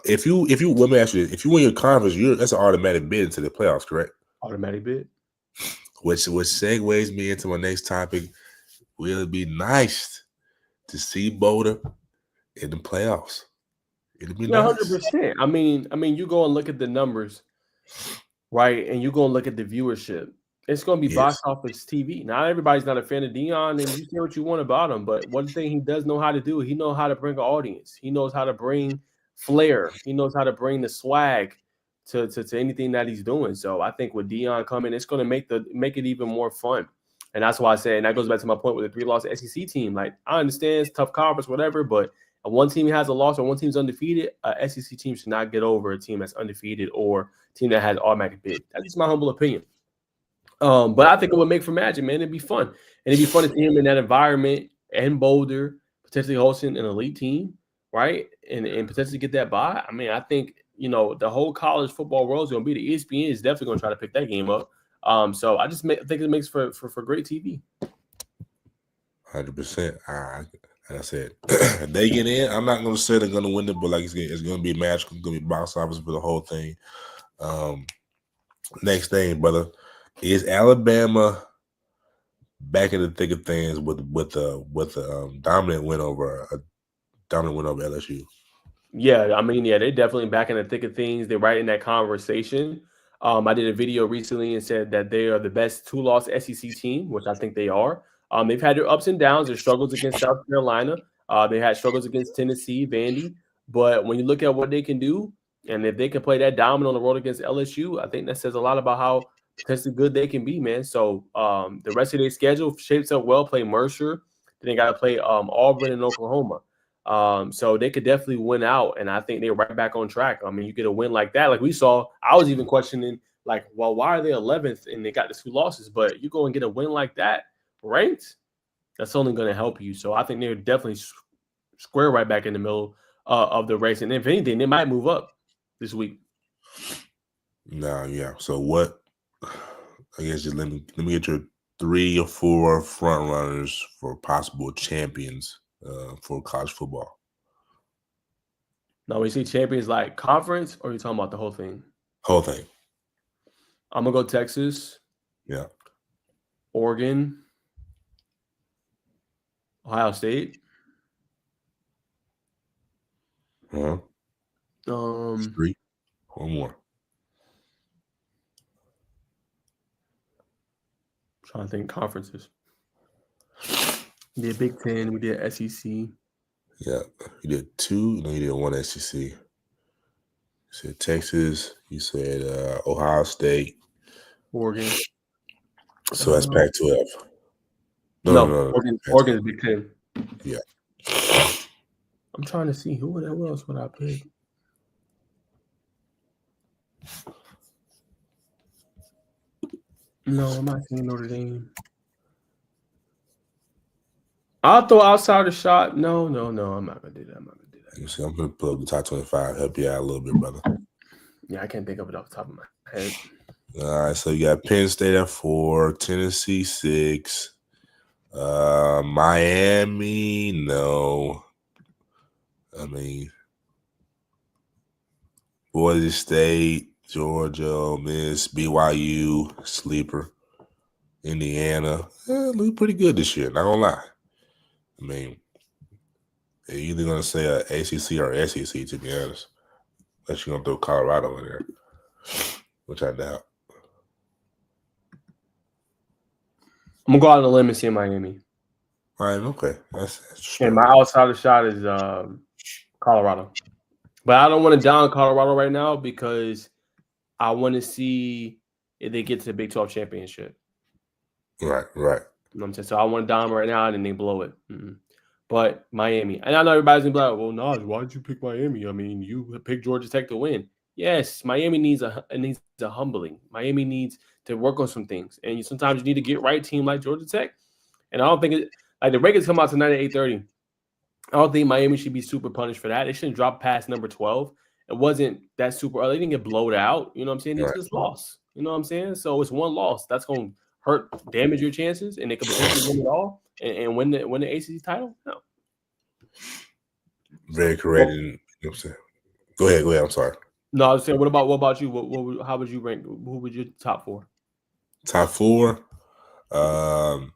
If you let me ask you, if you win your conference, that's an automatic bid into the playoffs, correct? Automatic bid. Which segues me into my next topic. Will it be nice to see Boulder in the playoffs? It'll be Yeah, nice. 100%. I mean, you go and look at the numbers, right? And you go and look at the viewership. It's going to be box Yes. office TV. Not everybody's not a fan of Dion, and you say what you want about him, but one thing he does know how to do, he knows how to bring an audience. He knows how to bring flair. He knows how to bring the swag to anything that he's doing. So I think with Dion coming, it's going to make it even more fun. And that's why I say, and that goes back to my point with the 3-loss SEC team. Like, I understand it's tough conference, whatever, but one team has a loss or one team's undefeated, SEC team should not get over a team that's undefeated or a team that has automatic bid. That's just my humble opinion. But I think it would make for magic, man. It'd be fun. And it'd be fun to see him in that environment and Boulder, potentially hosting an elite team, right? And potentially get that bye. I mean, I think, the whole college football world is going to be the ESPN is definitely going to try to pick that game up. So I just think it makes for great TV. 100%. Like I said, if they get in, I'm not going to say they're going to win it, but like it's going to be a match. It's going to be box office for the whole thing. Next thing, brother, is Alabama back in the thick of things with a dominant win over LSU? Yeah, I mean, yeah, they're definitely back in the thick of things. They're right in that conversation. I did a video recently and said that they are the best 2-loss SEC team, which I think they are. They've had their ups and downs, their struggles against South Carolina. They had struggles against Tennessee, Vandy. But when you look at what they can do, and if they can play that dominant on the road against LSU, I think that says a lot about how potentially good they can be, man. So the rest of their schedule shapes up well. Play Mercer. Then they got to play Auburn and Oklahoma. So they could definitely win out, and I think they're right back on track. I mean, you get a win like that, like we saw. I was even questioning, like, well, why are they 11th and they got the 2 losses? But you go and get a win like that, ranked, that's only going to help you. So I think they're definitely square right back in the middle of the race, and if anything, they might move up this week. No, yeah. So what? I guess just let me get your 3 or 4 front runners for possible champions for college football. Now, when you say champions, like conference, or are you talking about the whole thing? Whole thing. I'm gonna go Texas. Yeah. Oregon. Ohio State. Uh-huh. 3. One more. Trying to think conferences. We did Big Ten. We did SEC. Yeah, you did 2. No, you did 1 SEC. You said Texas. You said Ohio State. Oregon. So that's Pac-12. No. Oregon is Big Ten. Yeah. I'm trying to see who else would I pick. No, I'm not seeing Notre Dame. I'll throw outside the shot. No, I'm not gonna do that. You see, I'm gonna pull up the top 25, help you out a little bit, brother. Yeah, I can't think of it off the top of my head. All right, so you got Penn State at 4, Tennessee 6, Miami, no. I mean, Boise State, Georgia, Miss, BYU, sleeper, Indiana. Look pretty good this year, not gonna lie. I mean, they're either gonna say a ACC or SEC, to be honest. Unless you're gonna throw Colorado in there, which I doubt. I'm gonna go out on a limb and say Miami. All right, okay. And my outside the shot is Colorado. But I don't want to down Colorado right now because I want to see if they get to the Big 12 championship. Right. You know what I'm saying? So I want to down them right now and then they blow it. But Miami. And I know everybody's going to be like, well, Naj, why did you pick Miami? I mean, you picked Georgia Tech to win. Yes, Miami needs a humbling. Miami needs to work on some things. And sometimes you need to get right team like Georgia Tech. And I don't think like the Raiders come out tonight at 8:30. I don't think Miami should be super punished for that. They shouldn't drop past number 12. It wasn't that super early. They didn't get blowed out. You know what I'm saying? They just lost. You know what I'm saying? So it's one loss. That's going to hurt, damage your chances, and they could potentially win it all and win the ACC title? No. Very correct. Well, you know what I'm saying? Go ahead. I'm sorry. No, I was saying, what about you? How would you rank? Who would your top 4? Top 4. Got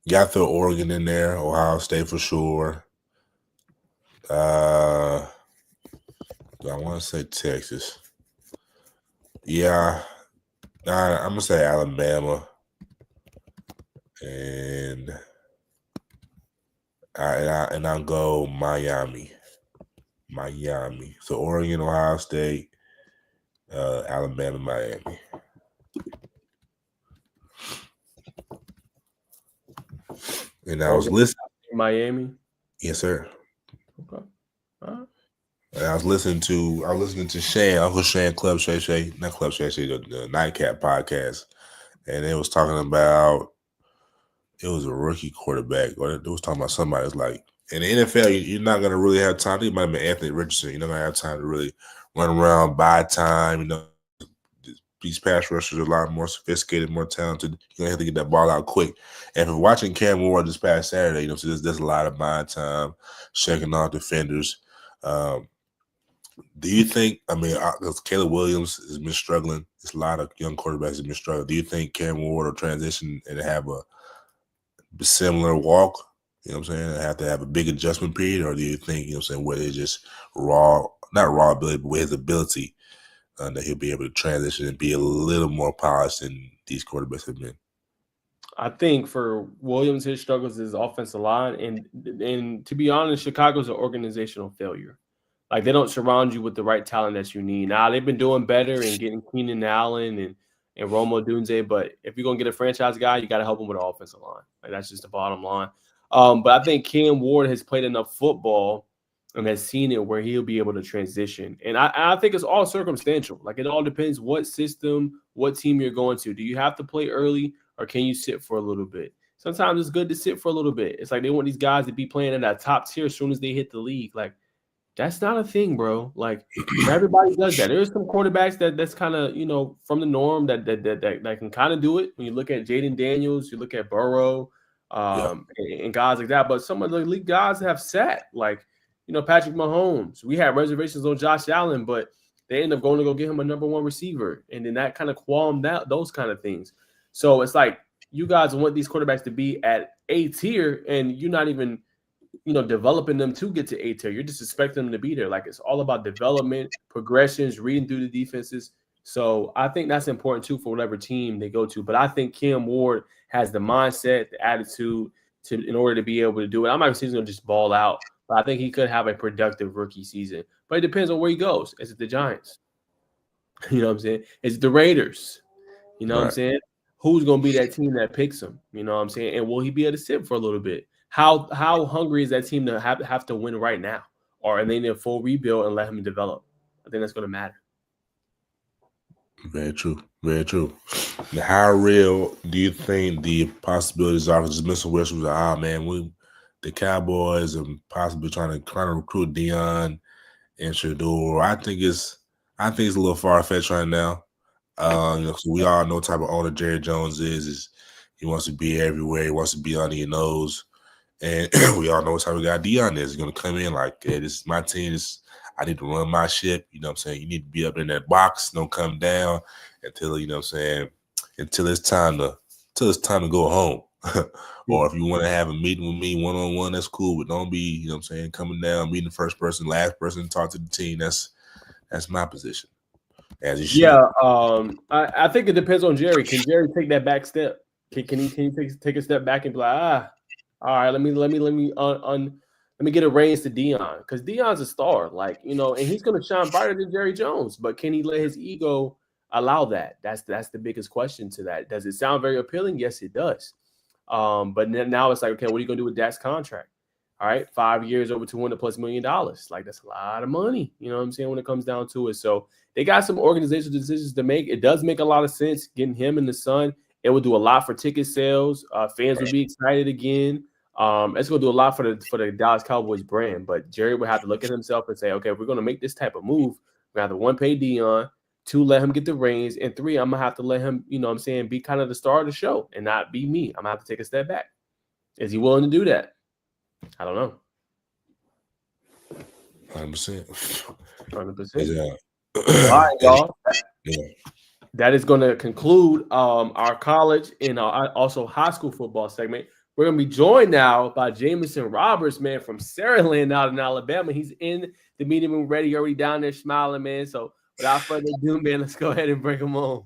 to throw Oregon in there. Ohio State for sure. I want to say Texas. Yeah, I'm gonna say Alabama, and I'll go Miami. So Oregon, Ohio State, Alabama, Miami. And I was listening. Miami. Yes, sir. Okay. All right. And I was listening to Shan, Uncle Shan, Club Shay, not Club Shay, the Nightcap podcast, and it was talking about it was a rookie quarterback, or it was talking about somebody that's like in the NFL, you're not gonna really have time. I think it might have been Anthony Richardson. You're not gonna have time to really run around, buy time. These pass rushers are a lot more sophisticated, more talented. You're gonna have to get that ball out quick. And for watching Cam Ward this past Saturday, so there's a lot of mind time, shaking off defenders. Do you think? I mean, because Caleb Williams has been struggling. There's a lot of young quarterbacks have been struggling. Do you think Cam Ward will transition and have a similar walk? You know what I'm saying? Have to have a big adjustment period, or do you think where it's just not raw ability, but with his ability that he'll be able to transition and be a little more polished than these quarterbacks have been? I think for Williams, his struggles is offensive line, and to be honest, Chicago's an organizational failure. Like they don't surround you with the right talent that you need. Now they've been doing better and getting Keenan Allen and Rome Odunze, but if you're gonna get a franchise guy, you got to help him with the offensive line. Like that's just the bottom line. But I think Cam Ward has played enough football and has seen it where he'll be able to transition. And I think it's all circumstantial. Like it all depends what system, what team you're going to. Do you have to play early or can you sit for a little bit? Sometimes it's good to sit for a little bit. It's like they want these guys to be playing in that top tier as soon as they hit the league. Like that's not a thing, bro. Like not everybody does that. There's some quarterbacks that's kind of from the norm that can kind of do it. When you look at Jaden Daniels, you look at Burrow, and guys like that. But some of the league guys have sat like Patrick Mahomes. We had reservations on Josh Allen, but they end up going to go get him a number 1 receiver, and then that kind of qualmed out those kind of things. So it's like you guys want these quarterbacks to be at A tier, and you're not even developing them to get to A tier. You're just expecting them to be there. Like it's all about development, progressions, reading through the defenses. So I think that's important too for whatever team they go to. But I think Cam Ward has the mindset, the attitude in order to be able to do it. I'm not saying he's going to just ball out, but I think he could have a productive rookie season. But it depends on where he goes. Is it the Giants? You know what I'm saying? Is it the Raiders? You know what I'm saying? Who's going to be that team that picks him? You know what I'm saying? And will he be able to sit for a little bit? How hungry is that team to have to win right now? Or are they in a full rebuild and let him develop? I think that's going to matter. Very true. Very true. Now, how real do you think the possibilities are? Because Mr. Wilson was like, the Cowboys are possibly trying to recruit Deion and Shador. I think it's a little far fetched right now. So we all know what type of owner Jerry Jones is he wants to be everywhere. He wants to be under your nose. And we all know what type of guy Deion is. He's going to come in like, hey, this is my team. I need to run my ship. You know what I'm saying? You need to be up in that box. Don't come down until, until it's time to go home. Or if you want to have a meeting with me one-on-one, that's cool. But don't be, coming down, meeting the first person, last person, talk to the team. That's my position. As you should. Yeah, I think it depends on Jerry. Can Jerry take that back step? Can he take a step back and be like, all right, let me get a reins to Deion, because Deion's a star, and he's gonna shine brighter than Jerry Jones. But can he let his ego allow that? That's the biggest question to that. Does it sound very appealing? Yes, it does. But now it's like, okay, what are you gonna do with Dak's contract? All right, 5 years, over $200+ million. Like that's a lot of money. You know what I'm saying when it comes down to it. So they got some organizational decisions to make. It does make a lot of sense getting him and the son. It would do a lot for ticket sales. Fans would be excited again. It's going to do a lot for the Dallas Cowboys brand. But Jerry would have to look at himself and say, okay, if we're going to make this type of move, we have to 1, pay Deion, 2, let him get the reins, and 3, I'm going to have to let him, be kind of the star of the show and not be me. I'm going to have to take a step back. Is he willing to do that? I don't know. 100%. 100%. Yeah. All right, y'all. Yeah. that is going to conclude our college and also high school football segment. We're going to be joined now by Jamison Roberts, man, from Saraland out in Alabama. He's in the meeting room ready, already down there smiling, man. So without further ado, man, let's go ahead and bring him on.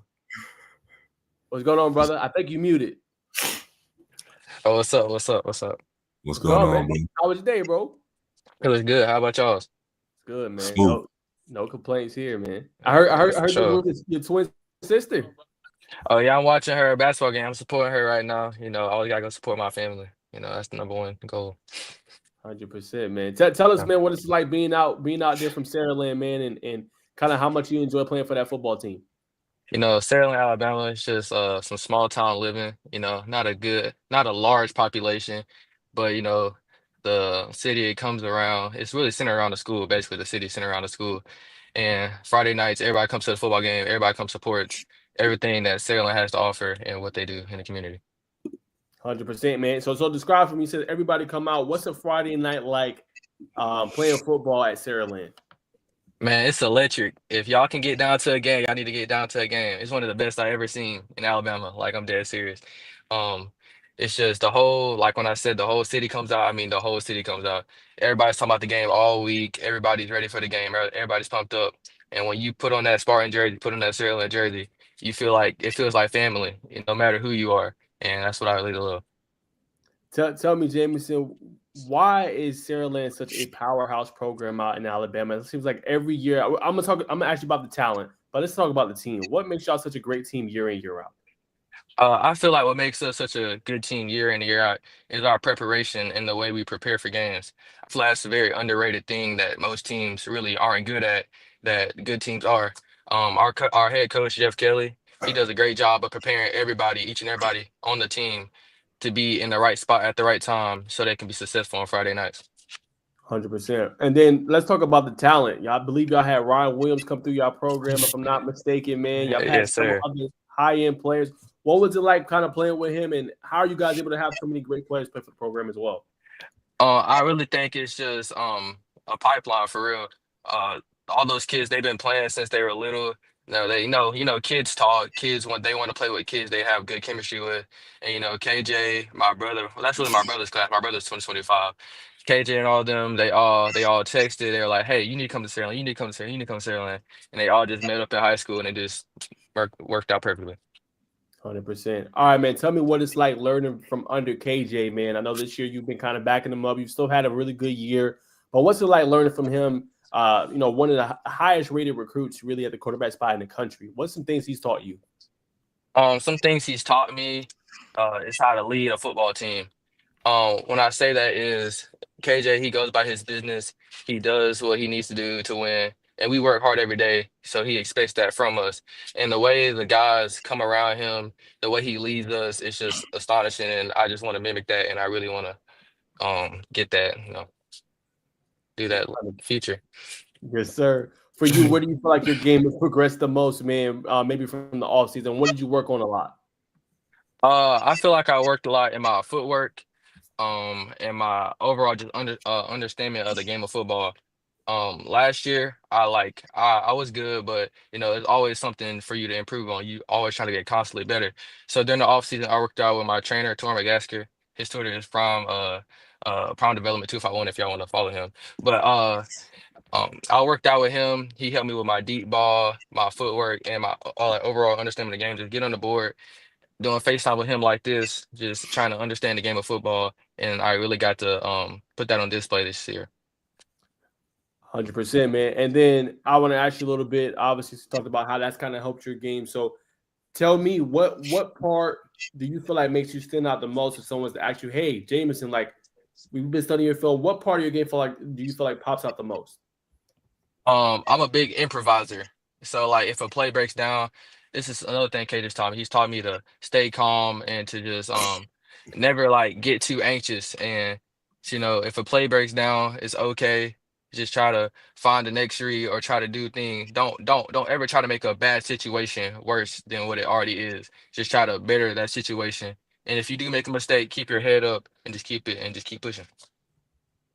What's going on, brother? I think you muted. Oh, what's up? What's up? What's up? What's going on, man? How was your day, bro? It was good. How about y'all's? It's good, man. Smooth. No complaints here, man. I heard sure. your twin sister. Oh yeah, I'm watching her basketball game. I'm supporting her right now. You know, I always gotta go support my family. You know, that's the number one goal. 100%, man. Tell us, man, what it's like being out there from Saraland, man, and kind of how much you enjoy playing for that football team. You know, Saraland, Alabama is just some small town living. You know, not a large population, but you know, the city it comes around. It's really centered around the school. Basically, the city centered around the school. And Friday nights, everybody comes to the football game. Everybody comes supports everything that Saraland has to offer and what they do in the community. 100%, man. So describe for me. You said everybody come out. What's a Friday night like playing football at Saraland? Man, it's electric. If y'all can get down to a game, y'all need to get down to a game. It's one of the best I ever seen in Alabama. Like I'm dead serious. Um, it's just the whole, like when I said the whole city comes out, I mean the whole city comes out. Everybody's talking about the game all week. Everybody's ready for the game. Everybody's pumped up. And when you put on that Spartan jersey, put on that Saraland jersey, you feel like it feels like family, no matter who you are. And that's what I really love. Tell me, Jamison, why is Saraland such a powerhouse program out in Alabama? It seems like every year I'm gonna ask you about the talent, but let's talk about the team. What makes y'all such a great team year in, year out? I feel like what makes us such a good team year in and year out is our preparation and the way we prepare for games. I feel like that's a very underrated thing that most teams really aren't good at, that good teams are. Our head coach, Jeff Kelly, he does a great job of preparing everybody, each and everybody on the team to be in the right spot at the right time so they can be successful on Friday nights. 100%. And then let's talk about the talent. Y'all believe y'all had Ryan Williams come through y'all program, if I'm not mistaken, man. Y'all had Yes, some sir. other high-end players. What was it like kind of playing with him, and how are you guys able to have so many great players play for the program as well? I really think it's just a pipeline for real. All those kids they've been playing since they were little. They kids talk. Kids when they want to play with kids, they have good chemistry with. And you know, KJ, my brother. Well, that's really my brother's class. My brother's 2025. KJ and all of them, they all texted. They were like, "Hey, you need to come to Saraland. You need to come to Saraland. You need to come to Saraland." And they all just met up in high school, and it just worked out perfectly. 100%. All right, man. Tell me what it's like learning from under KJ, man. I know this year you've been kind of backing him up. You've still had a really good year, but what's it like learning from him? One of the highest rated recruits really at the quarterback spot in the country. What's some things he's taught you? Some things he's taught me is how to lead a football team. When I say that is KJ, he goes by his business. He does what he needs to do to win. And we work hard every day. So he expects that from us. And the way the guys come around him, the way he leads us, it's just astonishing. And I just want to mimic that. And I really want to get that, do that in the future. Yes, sir. For you, where do you feel like your game has progressed the most, man? Maybe from the off season. What did you work on a lot? I feel like I worked a lot in my footwork, and my overall just understanding of the game of football. Last year I was good, but there's always something for you to improve on. You always trying to get constantly better. So during the off season, I worked out with my trainer, Tor McGasker. His Twitter is Prime Development 251 if y'all want to follow him. But I worked out with him. He helped me with my deep ball, my footwork, and my overall understanding of the game. Just get on the board, doing FaceTime with him like this, just trying to understand the game of football. And I really got to put that on display this year. 100%, man. And then I want to ask you a little bit. Obviously, you talked about how that's kind of helped your game. So tell me, what part do you feel like makes you stand out the most if someone's to ask you, hey, Jamison, like we've been studying your film. What part of your game do you feel like pops out the most? I'm a big improviser. So like if a play breaks down, this is another thing Kate just taught me. He's taught me to stay calm and to just never like get too anxious. And if a play breaks down, it's okay. Just try to find the next read or try to do things. Don't ever try to make a bad situation worse than what it already is. Just try to better that situation. And if you do make a mistake, keep your head up and just keep it and just keep pushing.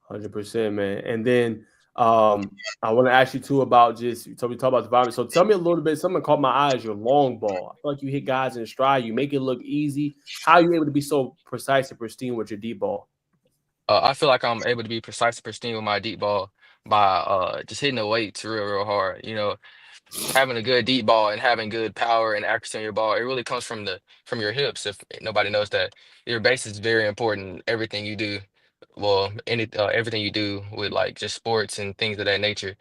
100%, man. And then I want to ask you too about just we talk about the environment. So tell me a little bit. Something caught my eye is your long ball. I feel like you hit guys in stride. You make it look easy. How are you able to be so precise and pristine with your deep ball? I feel like I'm able to be precise and pristine with my deep ball by just hitting the weights real hard. Having a good deep ball and having good power and accuracy on your ball, it really comes from your hips. If nobody knows that, your base is very important in everything you do. Well, everything you do with like just sports and things of that nature.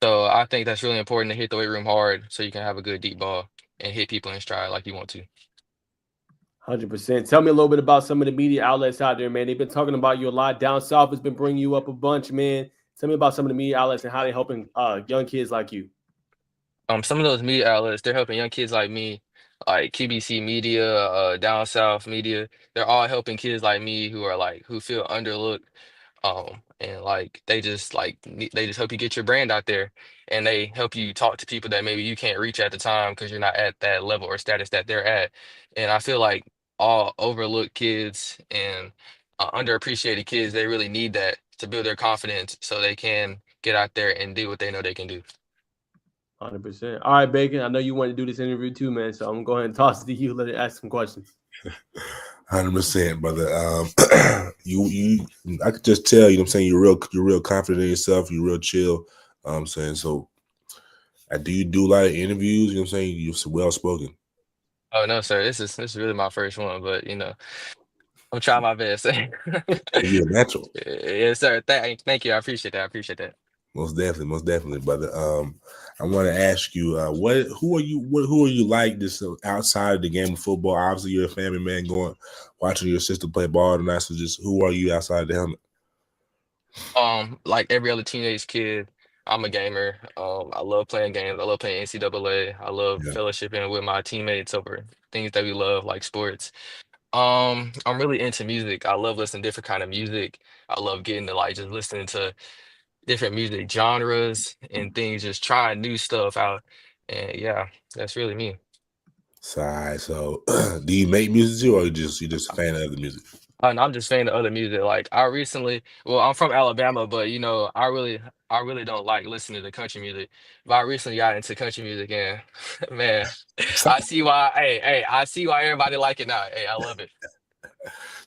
So I think that's really important to hit the weight room hard so you can have a good deep ball and hit people in stride like you want to. 100%. Tell me a little bit about some of the media outlets out there, man. They've been talking about you a lot. Down south has been bringing you up a bunch, man. Tell me about some of the media outlets and how they're helping young kids like you. Some of those media outlets, they're helping young kids like me, like QBC Media, Down South Media. They're all helping kids like me who feel underlooked. And like they just help you get your brand out there, and they help you talk to people that maybe you can't reach at the time because you're not at that level or status that they're at. And I feel like all overlooked kids and underappreciated kids, they really need that to build their confidence so they can get out there and do what they know they can do. 100%. All right, Bacon. I know you want to do this interview too, man. So I'm going to go ahead and toss it to you. Let it ask some questions. 100%, brother. I could just tell, you know what I'm saying, you're real confident in yourself, you're real chill. I'm saying, so do you do a lot of interviews? You know what I'm saying? You're well spoken. Oh no, sir. This is really my first one, but I'm trying my best. You're natural. Yes, sir. Thank you. I appreciate that. I appreciate that. Most definitely, brother. I want to ask you, who are you like this outside of the game of football? Obviously, you're a family man, watching your sister play ball tonight. So, just who are you outside the helmet? Like every other teenage kid, I'm a gamer. I love playing games. I love playing NCAA. I love Yeah. fellowshipping with my teammates over things that we love, like sports. I'm really into music. I love listening to different kind of music. I love getting to like just listening to different music genres and things, just trying new stuff out. And yeah, that's really me. So, do you make music too, or you just a fan of the music? And I'm just fan of other music. Like I'm from Alabama, but I really don't like listening to country music. But I recently got into country music, and man, I see why. Hey, I see why everybody like it now. Hey, I love it.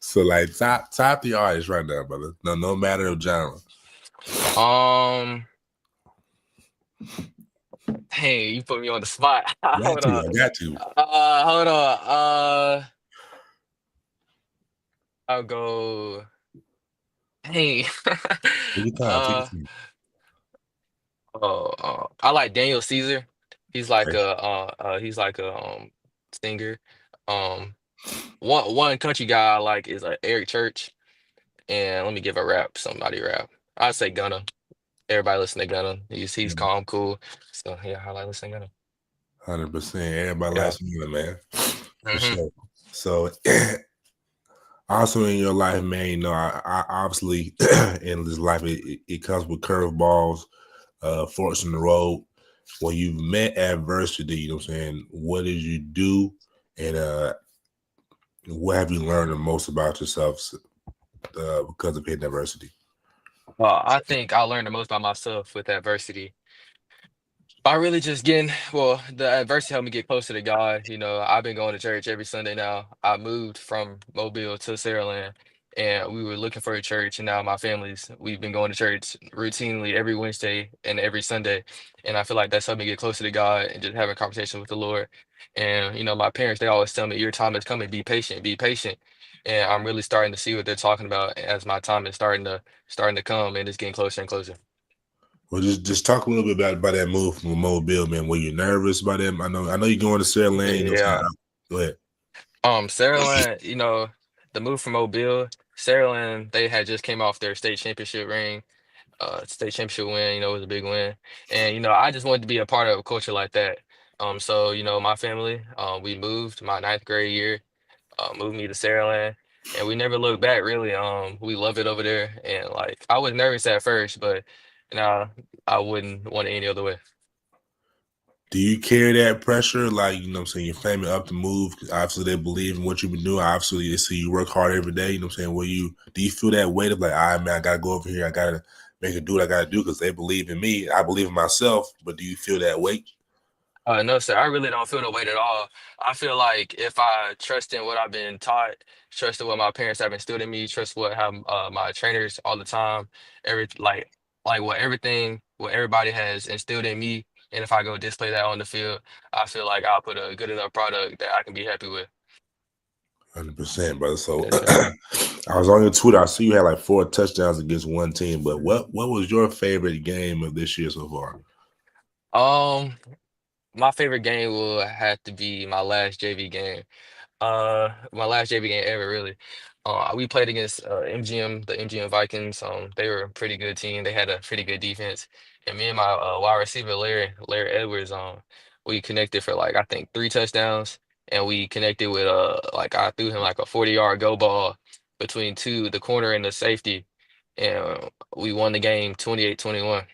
So, like top the artist right now, brother. No matter of genre. Hey, you put me on the spot. Hold on. I got to. Hold on. I'll go. Hey. Take your time. I like Daniel Caesar. He's like Okay. a singer. Um, one country guy I like is Eric Church. And let me give somebody rap. I'd say Gunna. Everybody listen to Gunna. He's calm, cool. So yeah, I like listening to Gunna. 100%. Everybody Yeah. likes music, man. For Mhm. sure. So, also in your life, man, you know, I obviously in this life, it comes with curveballs, forks in the road. When you've met adversity, you know what I'm saying, what did you do? And what have you learned the most about yourself because of hitting adversity? I think I learned the most about myself with adversity. By really just the adversity helped me get closer to God. I've been going to church every Sunday now. I moved from Mobile to Saraland, and we were looking for a church. And now we've been going to church routinely every Wednesday and every Sunday. And I feel like that's helped me get closer to God and just having a conversation with the Lord. And, my parents, they always tell me, your time is coming, be patient, be patient. And I'm really starting to see what they're talking about as my time is starting to come, and it's getting closer and closer. Well, just talk a little bit about that move from Mobile, man. Were you nervous about that? I know you're going to Saraland. You know what I'm Yeah. saying? Go ahead. Saraland, the move from Mobile, Saraland, they had just came off their state championship win, it was a big win. And, I just wanted to be a part of a culture like that. So, my family, we moved my ninth grade year, moved me to Saraland, and we never looked back really. We love it over there. And like I was nervous at first, but now I wouldn't want it any other way. Do you carry that pressure? Like, you know what I'm saying, your family up to move. Obviously, they believe in what you've been doing. Obviously, they see you work hard every day. You know what I'm saying? Do you feel that weight of like, all right, man, I got to go over here. I got to make it do what I got to do because they believe in me. I believe in myself. But do you feel that weight? No, sir. I really don't feel the weight at all. I feel like if I trust in what I've been taught, trust in what my parents have instilled in me, trust what have my trainers all the time, every like what everybody has instilled in me, and if I go display that on the field, I feel like I'll put a good enough product that I can be happy with. 100%, brother. So Yes, sir. I was on your Twitter. I see you had like 4 touchdowns against one team. But what was your favorite game of this year so far? Um, my favorite game will have to be my last JV game. My last JV game ever, really. We played against MGM, the MGM Vikings. They were a pretty good team. They had a pretty good defense, and me and my wide receiver Larry Edwards, we connected for like I think 3 touchdowns, and we connected with like I threw him like a 40-yard go ball between the corner and the safety, and we won the game 28-21.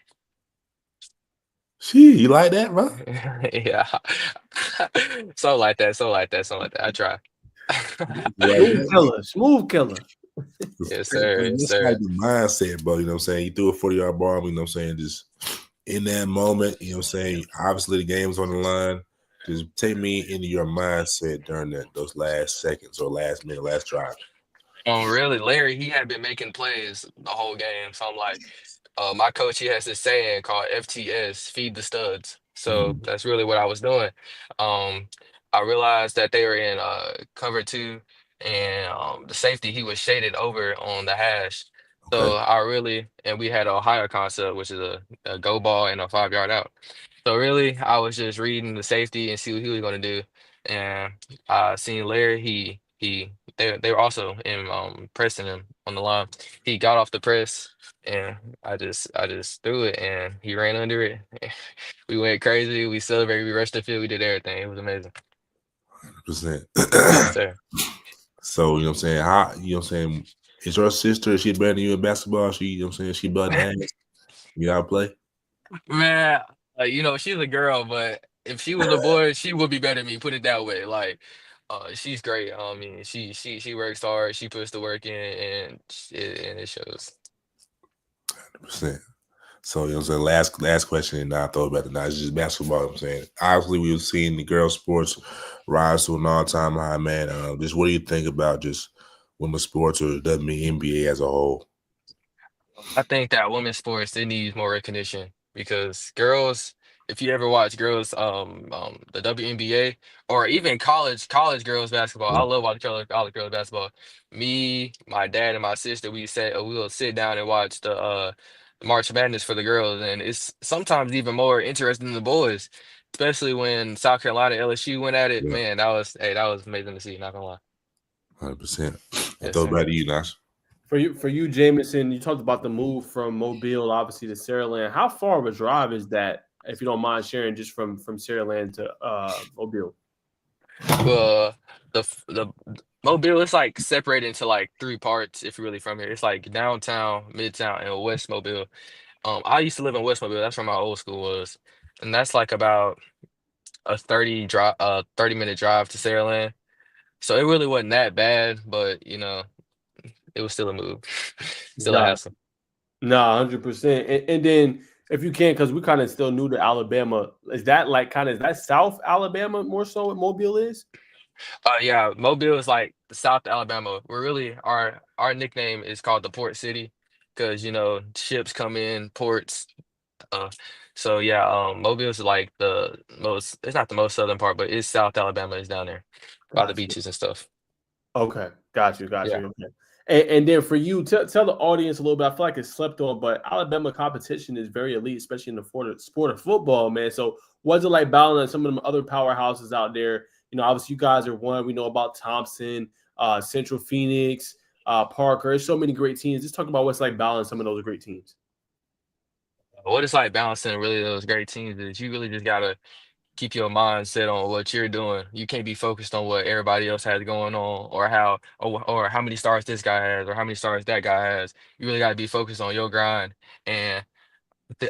Gee, you like that, bro? Yeah, so like that, so like that, so like that. I try. You like Smooth that? killer, smooth killer. Yes, sir. Yes, That's like sir. the mindset, bro. You know what I'm saying? You threw a 40-yard ball, you know what I'm saying? Just in that moment, you know what I'm saying? Obviously, the game's on the line. Just take me into your mindset during those last seconds or last minute, last drive. Really, Larry, he had been making plays the whole game. So I'm like, my coach, he has this saying called FTS, feed the studs. So Mhm. that's really what I was doing. Um, I realized that they were in cover two, and the safety, he was shaded over on the hash. Okay. So and we had a higher concept, which is a go ball and a 5 yard out. So really, I was just reading the safety and see what he was going to do. And I seen Larry, they were also in pressing him on the line. He got off the press and I just threw it and he ran under it. We went crazy. We celebrated. We rushed the field. We did everything. It was amazing. 100%. Yes, sir. So, you know what I'm saying? How, you know what I'm saying? Is your sister, is she better than you in basketball? She, you know what I'm saying? She better than ass. You gotta play. Man, she's a girl, but if she was a boy, she would be better than me. Put it that way. Like, she's great. I mean, she works hard. She puts the work in, and it shows. 100%. So, you know what I'm saying? Last question, and now I thought about it now. It's just basketball, you know what I'm saying. Obviously, we've seen the girls' sports rise to an all-time high, man. Just what do you think about just women's sports or WNBA as a whole? I think that women's sports it needs more recognition because girls, if you ever watch girls, the WNBA or even college girls basketball, I Yeah. love watching college girls basketball. Me, my dad, and my sister, we will sit down and watch the March Madness for the girls, and it's sometimes even more interesting than the boys, especially when South Carolina LSU went at it. Yeah, Man, that was amazing to see. Not gonna lie. 100%. I Yes, thought sir. about you, Nash. For you, Jamison, you talked about the move from Mobile, obviously to Saraland. How far of a drive is that, if you don't mind sharing, just from Saraland to Mobile? Well, the Mobile is like separated into like 3 parts if you're really from here. It's like downtown, midtown, and West Mobile. I used to live in West Mobile. That's where my old school was, and that's like about a 30-minute drive to Saraland. So it really wasn't that bad, but it was still a move, still a Got hassle. No, 100%. And then if you can, because we kind of still new to Alabama, is that like is that South Alabama more so what Mobile is? Yeah, Mobile is like the South Alabama. We're really our nickname is called the Port City because ships come in ports. Uh, so yeah, Mobile is like the most. It's not the most southern part, but it's South Alabama is down there by the Got you. beaches and stuff. Okay, got you, got Yeah. you. Okay. And then for you, tell the audience a little bit. I feel like it's slept on, but Alabama competition is very elite, especially in the sport of football, man. So what's it like battling some of them other powerhouses out there? Obviously you guys are one. We know about Thompson, Central Phoenix, Parker. There's so many great teams. Just talk about what's like battling some of those great teams. What it's like balancing really those great teams is you really just gotta keep your mind set on what you're doing. You can't be focused on what everybody else has going on or how many stars this guy has or how many stars that guy has. You really gotta be focused on your grind and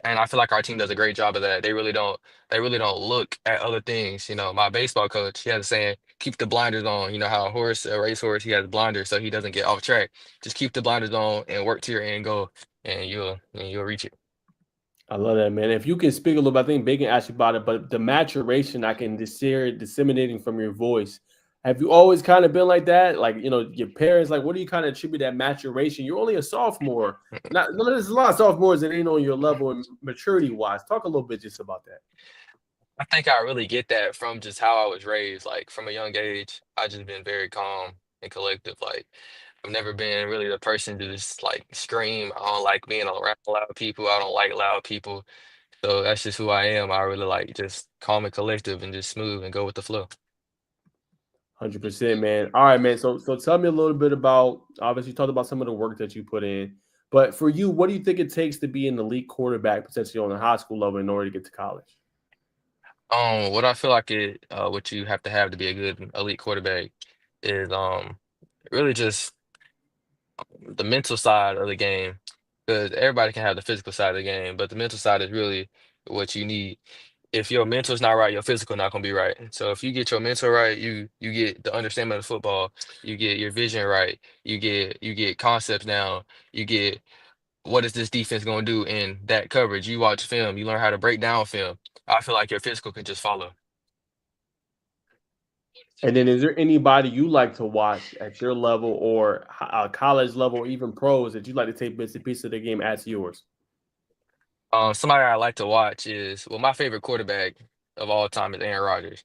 and I feel like our team does a great job of that. They really don't look at other things. My baseball coach, he has a saying, keep the blinders on. You know how a racehorse, he has blinders so he doesn't get off track. Just keep the blinders on and work to your end goal. and you'll reach it. I love that, man. If you can speak a little bit, I think Bacon asked you about it, but the maturation I can just hear it disseminating from your voice. Have you always kind of been like that? Like, your parents, like, what do you kind of attribute that maturation? You're only a sophomore. There's a lot of sophomores that ain't on your level and maturity wise. Talk a little bit just about that. I think I really get that from just how I was raised. Like from a young age, I just been very calm and collective. Like I've never been really the person to just like scream. I don't like being around loud people. I don't like loud people. So that's just who I am. I really like just calm and collective and just smooth and go with the flow. 100%, man. All right, man. So tell me a little bit about, obviously you talked about some of the work that you put in, but for you, what do you think it takes to be an elite quarterback potentially on the high school level in order to get to college? What I feel like what you have to be a good elite quarterback is really just the mental side of the game. Because everybody can have the physical side of the game, but the mental side is really what you need. If your mental's not right, your physical not gonna be right. So if you get your mental right, you get the understanding of football, you get your vision right, you get concepts down, you get what is this defense gonna do in that coverage. You watch film, you learn how to break down film. I feel like your physical can just follow. And then, is there anybody you like to watch at your level or college level, or even pros that you like to take bits and pieces of the game as yours? Somebody I like to watch is well, my favorite quarterback of all time is Aaron Rodgers.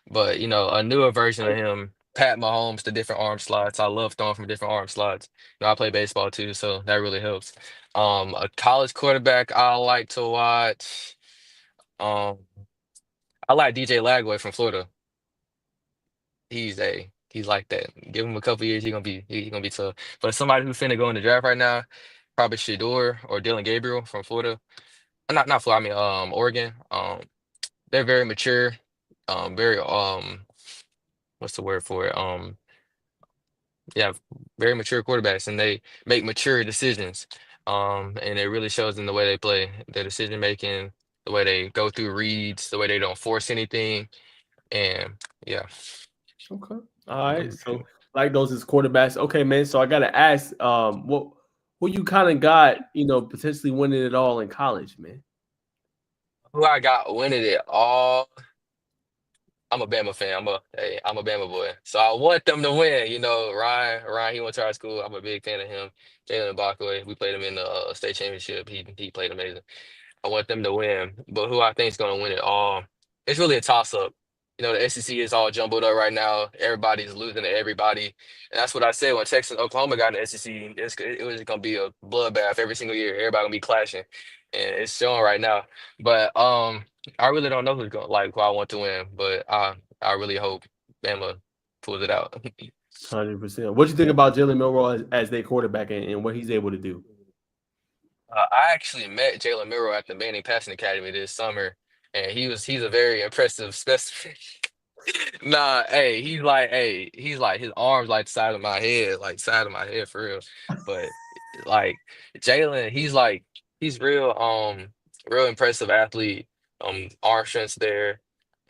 But a newer version of him, Pat Mahomes, the different arm slots. I love throwing from different arm slots. I play baseball too, so that really helps. A college quarterback I like to watch. Um, I like DJ Lagway from Florida. He's like that. Give him a couple years, he gonna be tough. But somebody who's finna go in the draft right now, probably Shador or Dylan Gabriel from Florida. Not Florida, I mean Oregon. They're very mature, very what's the word for it? Yeah, very mature quarterbacks, and they make mature decisions. And it really shows in the way they play, their decision making, the way they go through reads, the way they don't force anything, and yeah. Okay. All right. So like those as quarterbacks. Okay, man. So I gotta ask, what who you kind of got, potentially winning it all in college, man. Who I got winning it all? I'm a Bama fan. I'm a Bama boy. So I want them to win. Ryan, he went to our school. I'm a big fan of him. Jalen Barkley, we played him in the state championship. He played amazing. I want them to win. But who I think is going to win it all? It's really a toss up. The SEC is all jumbled up right now. Everybody's losing to everybody, and that's what I said when Texas and Oklahoma got in the SEC. It was going to be a bloodbath every single year. Everybody gonna be clashing, and it's showing right now. But I really don't know who I want to win, but I really hope Bama pulls it out. 100%. What you think about Jalen Milroe as their quarterback and what he's able to do? I actually met Jalen Miro at the Manning Passing Academy this summer, and he's a very impressive specimen. Nah, he's like his arms like the side of my head, like side of my head for real. But like Jalen, he's real impressive athlete. Arm strength's there.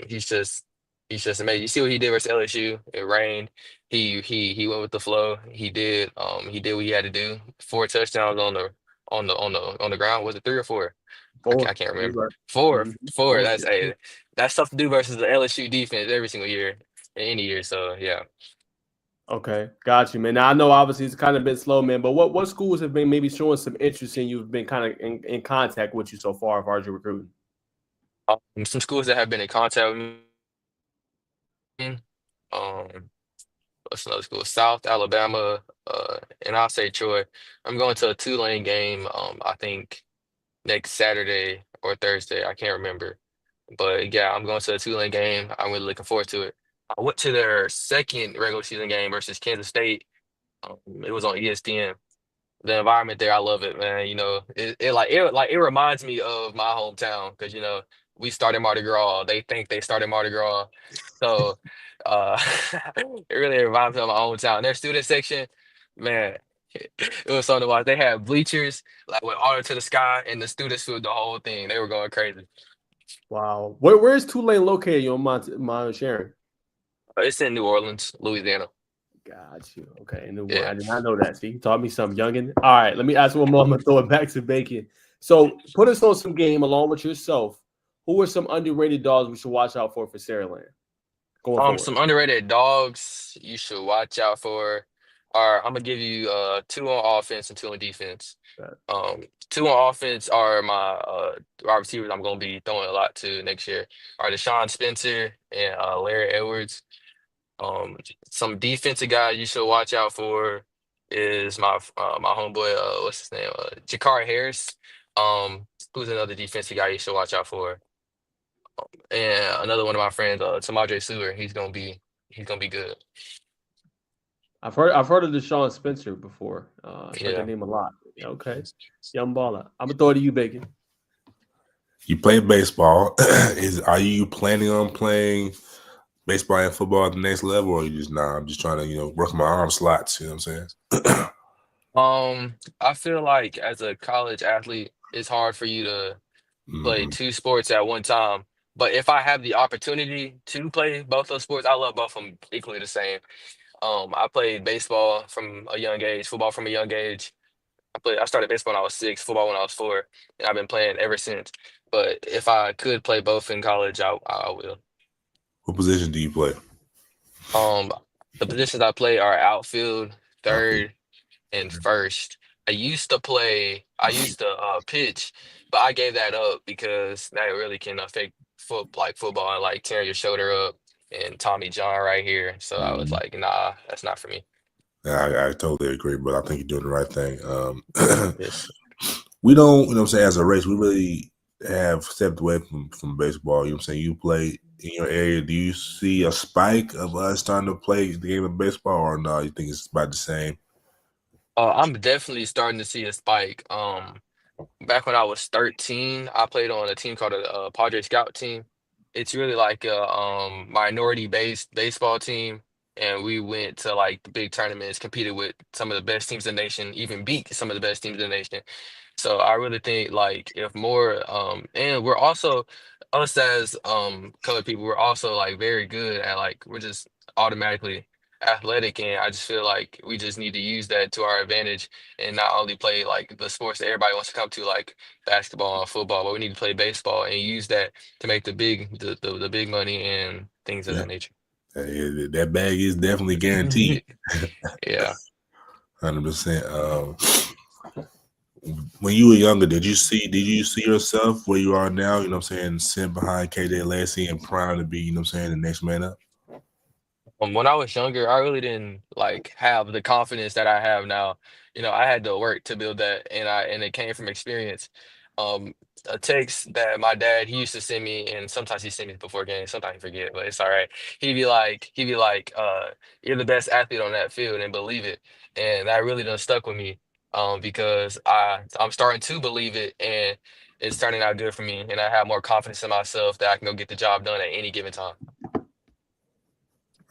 He's just he's just amazing. You see what he did versus LSU? It rained. He went with the flow. He did what he had to do. 4 touchdowns on the ground. Was it three or four? I Four. can't You're remember. right. Four, Mhm. four. Four. That's tough to do versus the LSU defense every single year, any year. So yeah. Okay, got you, man. Now I know obviously it's kind of been slow, man. But what schools have been maybe showing some interest in you? Have been kind of in contact with you so far as far as your recruiting? Some schools that have been in contact with me. Um, what's another school? South Alabama, and I'll say Troy. I'm going to a Tulane game. I think next Saturday or Thursday. I can't remember. But yeah, I'm going to a Tulane game. I'm really looking forward to it. I went to their second regular season game versus Kansas State. It was on ESPN. The environment there, I love it, man. It reminds me of my hometown because we started Mardi Gras. They think they started Mardi Gras, so uh, it really reminds me of my hometown. Their student section, man, it was something to watch. They had bleachers like with honor to the sky, and the students filled the whole thing. They were going crazy. Wow. Where is Tulane located? You don't mind sharing? It's in New Orleans, Louisiana. Got you. Okay. And Yeah. I did not know that. See, you taught me something, youngin. All right. Let me ask one more. I'm going to throw it back to Bacon. So put us on some game along with yourself. Who are some underrated dogs we should watch out for Saraland going forward? Some underrated dogs you should watch out for are I'm gonna give you two on offense and two on defense. Two on offense are my wide receivers I'm gonna be throwing a lot to next year are Deshaun Spencer and Larry Edwards. Um, some defensive guys you should watch out for is my homeboy what's his name Jakar Harris. Who's another defensive guy you should watch out for. And another one of my friends, Tamadre Sewer, he's gonna be good. I've heard of Deshaun Spencer before. I've heard that Yeah. name a lot. Okay. Young baller. I'm going to throw it to you, Bacon. You play baseball. Are you planning on playing baseball and football at the next level, or you just I'm just trying to, work my arm slots, you know what I'm saying? I feel like as a college athlete, it's hard for you to play Mhm. two sports at one time. But if I have the opportunity to play both those sports, I love both of them equally the same. I played baseball from a young age, football from a young age. I started baseball when I was 6, football when I was 4, and I've been playing ever since. But if I could play both in college, I will. What position do you play? Um, the positions I play are outfield, Outfield. third, and first. I used to pitch, but I gave that up because that really can affect football and like tearing your shoulder up and Tommy John right here. So I was Mhm. like, nah, that's not for me. I totally agree, but I think you're doing the right thing. Yes. We don't, you know what I'm saying, as a race, we really have stepped away from baseball. You know what I'm saying? You play in your area. Do you see a spike of us starting to play the game of baseball, or no, you think it's about the same? I'm definitely starting to see a spike. Back when I was 13, I played on a team called the Padre Scout team. It's really like a minority-based baseball team, and we went to like the big tournaments, competed with some of the best teams in the nation, even beat some of the best teams in the nation. So I really think like if more and we're also us as colored people, we're also like very good at like we're just automatically athletic, and I just feel like we just need to use that to our advantage and not only play like the sports that everybody wants to come to, like basketball and football, but we need to play baseball and use that to make the big money and things of Yeah. that nature. That bag is definitely guaranteed. Yeah. 100%. When you were younger, did you see yourself where you are now, you know what I'm saying, sitting behind KJ Lacey and primed to be, you know what I'm saying, the next man up? When I was younger, I really didn't like have the confidence that I have now. I had to work to build that, and it came from experience. Um, a text that my dad he used to send me, and sometimes he send me before games, sometimes he forget, but it's all right. You're the best athlete on that field, and believe it. And that really done stuck with me, because I'm starting to believe it, and it's turning out good for me, and I have more confidence in myself that I can go get the job done at any given time.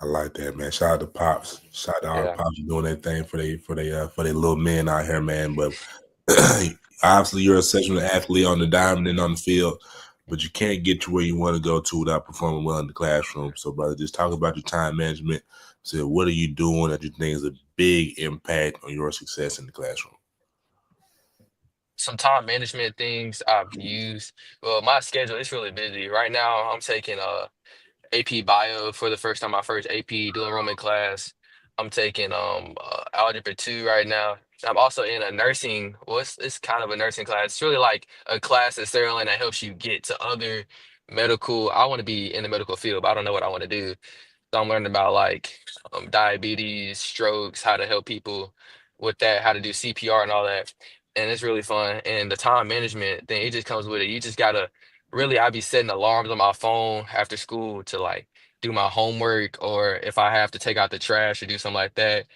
I like that, man. Shout out to Pops. Shout out to all the Yeah. Pops doing their thing for they little men out here, man. But obviously you're a exceptional athlete on the diamond and on the field, but you can't get to where you want to go to without performing well in the classroom. So, brother, just talk about your time management. So what are you doing that you think is a big impact on your success in the classroom? Some time management things I've used. Well, my schedule is really busy. Right now, I'm taking AP Bio for the first time, my first AP dual enrollment class. I'm taking Algebra 2 right now. I'm also in a nursing, well, it's kind of a nursing class. It's really like a class at Saraland that helps you get to other medical. I want to be in the medical field, but I don't know what I want to do. So I'm learning about like diabetes, strokes, how to help people with that, how to do CPR and all that. And it's really fun. And the time management thing, it just comes with it. You just gotta really, I be setting alarms on my phone after school to like do my homework, or if I have to take out the trash or do something like that,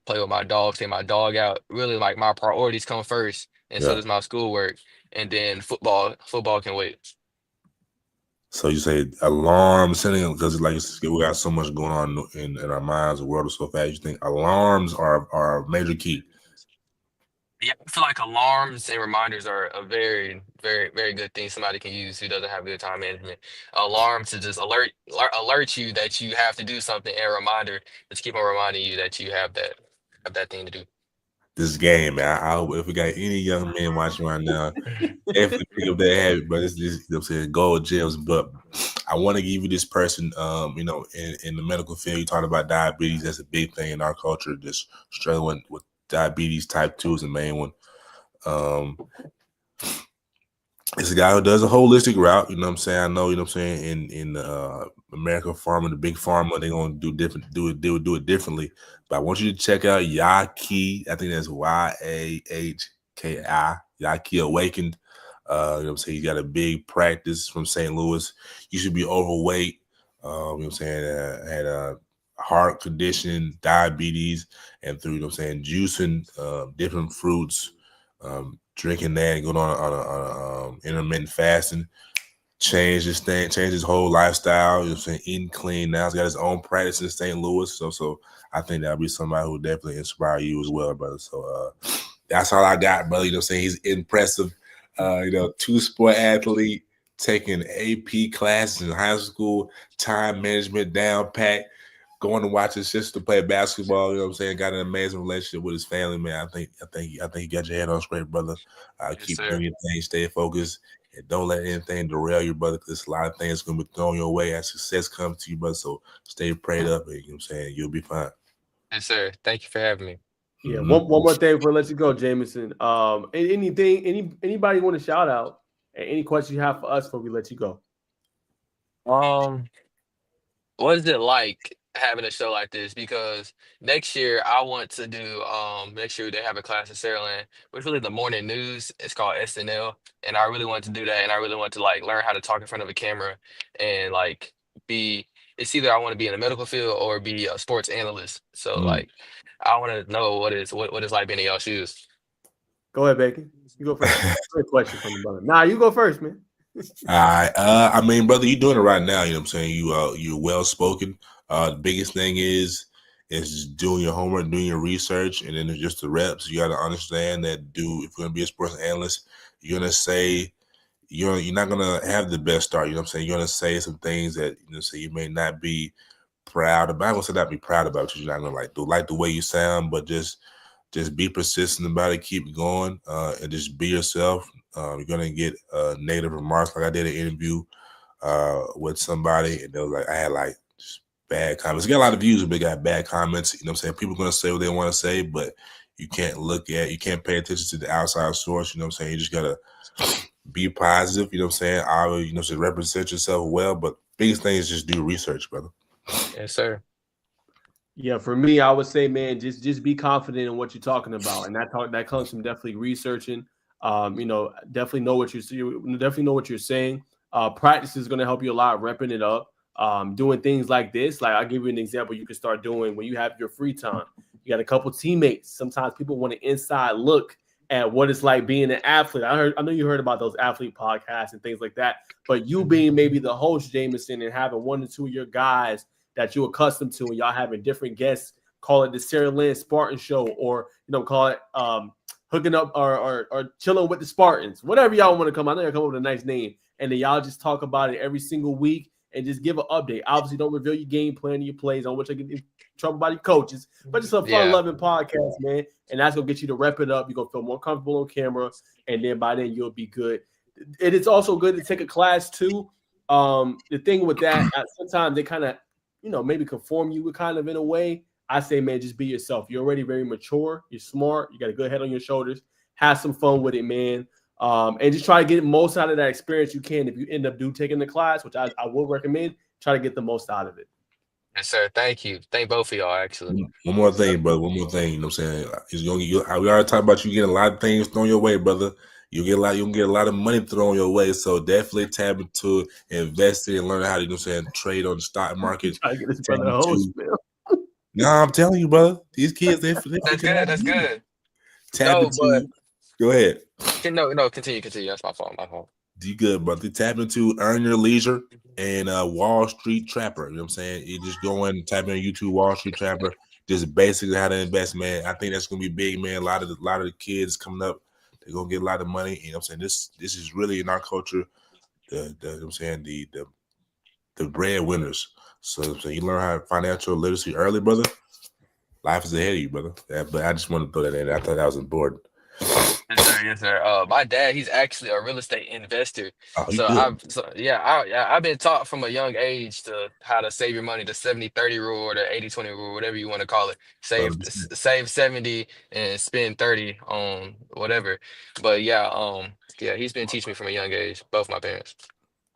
play with my dog, take my dog out. Really like my priorities come first, and so Yeah. does my schoolwork. And then football can wait. So you say alarm setting because we got so much going on in our minds. The world is so fast. You think alarms are a major key? Yeah, I feel like alarms and reminders are a very, very, very good thing somebody can use who doesn't have good time management. Alarm to just alert you that you have to do something, and a reminder to keep on reminding you that you have that thing to do. This game, man. If we got any young men watching right now, definitely pick up that habit, but it's just, you know what I'm saying, gold gems. But I want to give you this person, in the medical field, you talked about diabetes. That's a big thing in our culture, just struggling with diabetes. Type 2 is the main one. It's a guy who does a holistic route, you know what I'm saying? I know, you know what I'm saying, in American Pharma, the big pharma, they're gonna do it differently. But I want you to check out Yaki. I think that's Yahki, Yaki Awakened. You know what I'm saying? He got a big practice from St. Louis. You should be overweight. You know what I'm saying? Had a heart condition, diabetes, and through, you know what I'm saying, juicing different fruits, drinking that and going on intermittent fasting, change his whole lifestyle. You know what I'm saying? Eating clean now. He's got his own practice in St. Louis. So I think that'll be somebody who will definitely inspire you as well, brother. So that's all I got, brother. You know what I'm saying? He's impressive. 2-sport athlete, taking AP classes in high school, time management down pat, going to watch his sister play basketball. You know what I'm saying? Got an amazing relationship with his family, man. I think you got your head on straight, brother. Yes, Keep sir. doing your thing, stay focused, and don't let anything derail you, brother. Because a lot of things going to be thrown your way as success comes to you, brother. So stay prayed up, and you know what I'm saying? You'll be fine. Yes, sir. Thank you for having me. Yeah, one more thing before I let you go, Jamison. Anybody want to shout out? And any questions you have for us before we let you go? Um, what is it like having a show like this? Because next year I want to do next year they have a class in Saraland, which really the morning news. It's called SNL. And I really want to do that. And I really want to like learn how to talk in front of a camera and like be it's either I want to be in the medical field or be a sports analyst. So like I want to know what it's like being in y'all shoes. Go ahead, Bacon. You go first. Good question from the brother. Nah, you go first, man. All right. I mean, brother, you're doing it right now. You know what I'm saying? You're well spoken. The biggest thing is doing your homework, doing your research, and then it's just the reps. You got to understand that if you're gonna be a sports analyst, you're gonna say you're not gonna have the best start. You know what I'm saying? You're gonna say some things that say you may not be proud about. I'm gonna say not be proud about, because you're not gonna like the way you sound, but just be persistent about it, keep going, and just be yourself. You're gonna get negative remarks. Like I did an interview with somebody, and they was like, I had like just bad comments. You got a lot of views, but they got bad comments. You know what I'm saying? People are gonna say what they want to say, but you can't pay attention to the outside source. You know what I'm saying? You just gotta be positive. You know what I'm saying? Just represent yourself well. But biggest thing is just do research, brother. Yes, sir. Yeah, for me, I would say, man, just be confident in what you're talking about, and that comes from definitely researching. Definitely know what you're saying. Practice is going to help you a lot, repping it up, doing things like this. Like I'll give you an example you can start doing when you have your free time. You got a couple teammates. Sometimes people want an inside look at what it's like being an athlete. I know you heard about those athlete podcasts and things like that, but you being maybe the host, Jamison, and having 1 or 2 of your guys that you're accustomed to, and y'all having different guests, call it the Saraland Spartan Show, or call it hooking up or chilling with the Spartans, whatever y'all want to come. I know y'all come up with a nice name, and then y'all just talk about it every single week and just give an update. Obviously, don't reveal your game plan and your plays on which I get in trouble by your coaches, but just a fun-loving podcast, man. And that's gonna get you to rep it up. You're gonna feel more comfortable on camera, and then by then you'll be good. It is also good to take a class too. The thing with that, sometimes they kind of maybe conform you kind of in a way. I say, man, just be yourself. You're already very mature. You're smart. You got a good head on your shoulders. Have some fun with it, man. And just try to get most out of that experience you can. If you end up taking the class, which I would recommend, try to get the most out of it. Yes, sir. Thank you. Thank both of y'all, actually. One more thing, brother. One more thing. You know what I'm saying? We already talked about you getting a lot of things thrown your way, brother. You'll get a lot of money thrown your way. So definitely tap into investing and learn how to, trade on the stock market. Try to get this brother a host, man. No, I'm telling you, brother. These kids, That's good. That's good. Tap into. Go ahead. No, continue. That's my fault. You good, brother. Tap into Earn Your Leisure and Wall Street Trapper. You know what I'm saying? You just go in and type in YouTube Wall Street Trapper. just basically how to invest, man. I think that's gonna be big, man. A lot of the kids coming up, they're gonna get a lot of money. You know what I'm saying? This is really in our culture, the breadwinners. So you learn how financial literacy early, brother. Life is ahead of you, brother. Yeah, but I just wanted to throw that in. I thought that was important. Yes, sir. Yes, sir. My dad, he's actually a real estate investor. Oh, you So good? I've been taught from a young age to how to save your money, the 70-30 rule or the 80-20 rule, whatever you want to call it. Save 70 and spend 30 on whatever. But yeah, he's been teaching me from a young age, both my parents.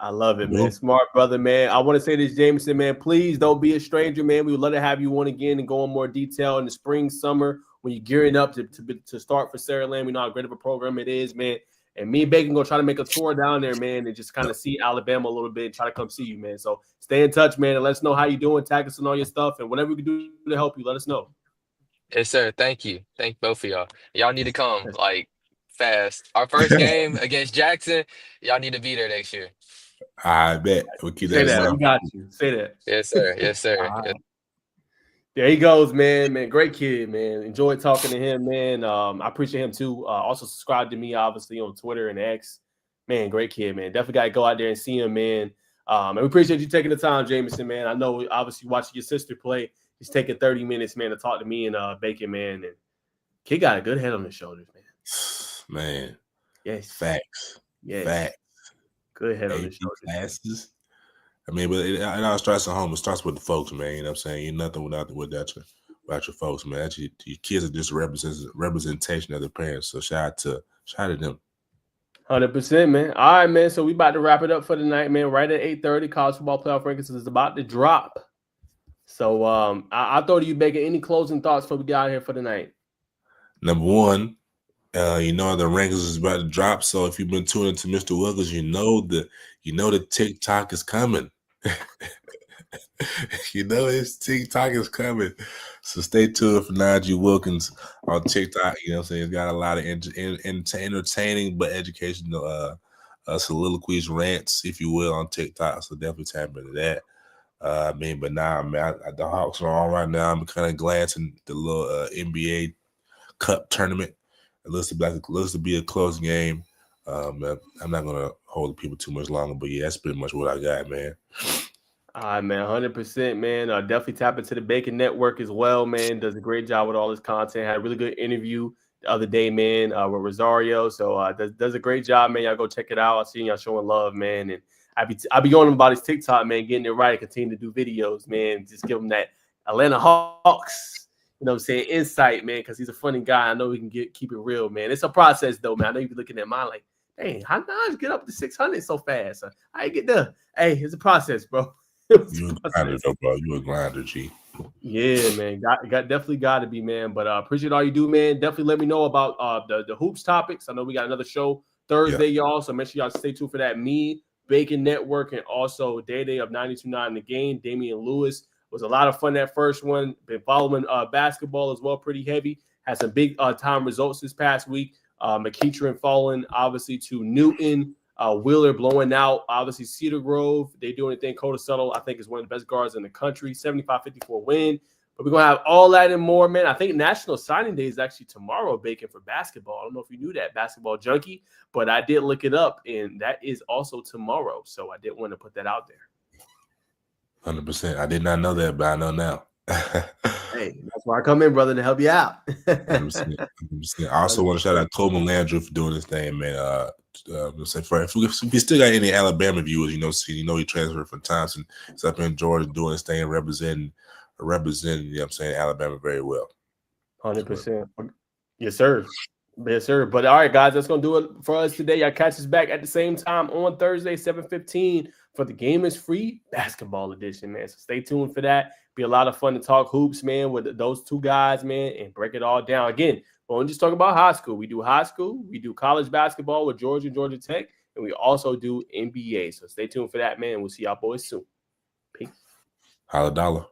I love it, man. Smart brother, man. I want to say this, Jamison, man. Please don't be a stranger, man. We would love to have you on again and go in more detail in the spring, summer when you're gearing up to start for Saraland. We know how great of a program it is, man. And me and Bacon gonna try to make a tour down there, man, and just kind of see Alabama a little bit and try to come see you, man. So stay in touch, man, and let us know how you doing. Tag us on all your stuff, and whatever we can do to help you, let us know. Yes, sir. Thank you. Thank both of y'all. Y'all need to come like fast. Our first game against Jackson, y'all need to be there next year. I bet. We'll keep Say that. We got you. Say that. Yes, sir. Yes, sir. Yes. There he goes, man. Man, great kid, man. Enjoyed talking to him, man. I appreciate him too. Also subscribe to me, obviously, on Twitter and X. Man, great kid, man. Definitely got to go out there and see him, man. And we appreciate you taking the time, Jamison, man. I know, obviously, watching your sister play, he's taking 30 minutes, man, to talk to me and Bacon, man. And kid got a good head on his shoulders, man. Man. Yes. Facts. Yes. Facts. Good head on his shoulders. Classes. I mean, but it all starts at home. It starts with the folks, man. You know what I'm saying? You're nothing without your folks, man. Your kids are just representation of their parents. So shout out to them. 100%, man. All right, man. So we about to wrap it up for the night, man. Right at 8:30, college football playoff rankings is about to drop. So I'll throw to you, Baker. Any closing thoughts before we get out of here for the night? Number one, the rankings is about to drop. So if you've been tuning into Mr. Wilkins, you know the TikTok is coming. His TikTok is coming. So stay tuned for Najee Wilkins on TikTok. You know what I'm saying? It's got a lot of entertaining but educational soliloquies, rants, if you will, on TikTok. So definitely tap into that. But now, man, the Hawks are on right now. I'm kind of glancing the little NBA Cup tournament. It looks to be a close game. I'm not gonna hold the people too much longer, but yeah, that's pretty much what I got, man. All right, man, 100%, man. Definitely tap into the Bacon Network as well, man. Does a great job with all this content. Had a really good interview the other day, man, with Rosario. So does a great job, man. Y'all go check it out. I seen y'all showing love, man. And I be going about his TikTok, man, getting it right. Continue to do videos, man. Just give him that Atlanta Hawks, you know what I'm saying, insight, man, because he's a funny guy. I know we can keep it real, man. It's a process, though, man. I know you be looking at mine like, hey, how did I get up to 600 so fast? I get there. Hey, it's a process, bro. You a grinder, though, bro. You a grinder, G. Yeah, man. Definitely got to be, man. But appreciate all you do, man. Definitely let me know about the hoops topics. I know we got another show Thursday, y'all. So make sure y'all stay tuned for that. Me, Bacon Network, and also Day of 92.9 The Game. Damian Lewis was a lot of fun that first one. Been following basketball as well, pretty heavy. Had some big time results this past week. McEachern falling obviously to Newton. Wheeler blowing out, obviously, Cedar Grove. They do anything. Coda Settle, I think, is one of the best guards in the country. 75-54 win. But we're going to have all that and more, man. I think National Signing Day is actually tomorrow, Bacon, for basketball. I don't know if you knew that, basketball junkie, but I did look it up, and that is also tomorrow. So I did want to put that out there. 100%. I did not know that, but I know now. Hey, that's why I come in, brother, to help you out. 100%. I also want to shout out Coleman Landry for doing this thing, man. If we still got any Alabama viewers, he transferred from Thompson. He's up in Georgia doing his thing, representing, you know what I'm saying, Alabama very well. 100%. Yes, sir. Yes, sir. But all right, guys, that's going to do it for us today. Y'all catch us back at the same time on Thursday, 7:15 for the Game is Free basketball edition, man. So stay tuned for that. Be a lot of fun to talk hoops, man, with those two guys, man, and break it all down. Again, we don't just talk about high school. We do high school. We do college basketball with Georgia and Georgia Tech, and we also do NBA. So stay tuned for that, man. We'll see y'all boys soon. Peace. $1.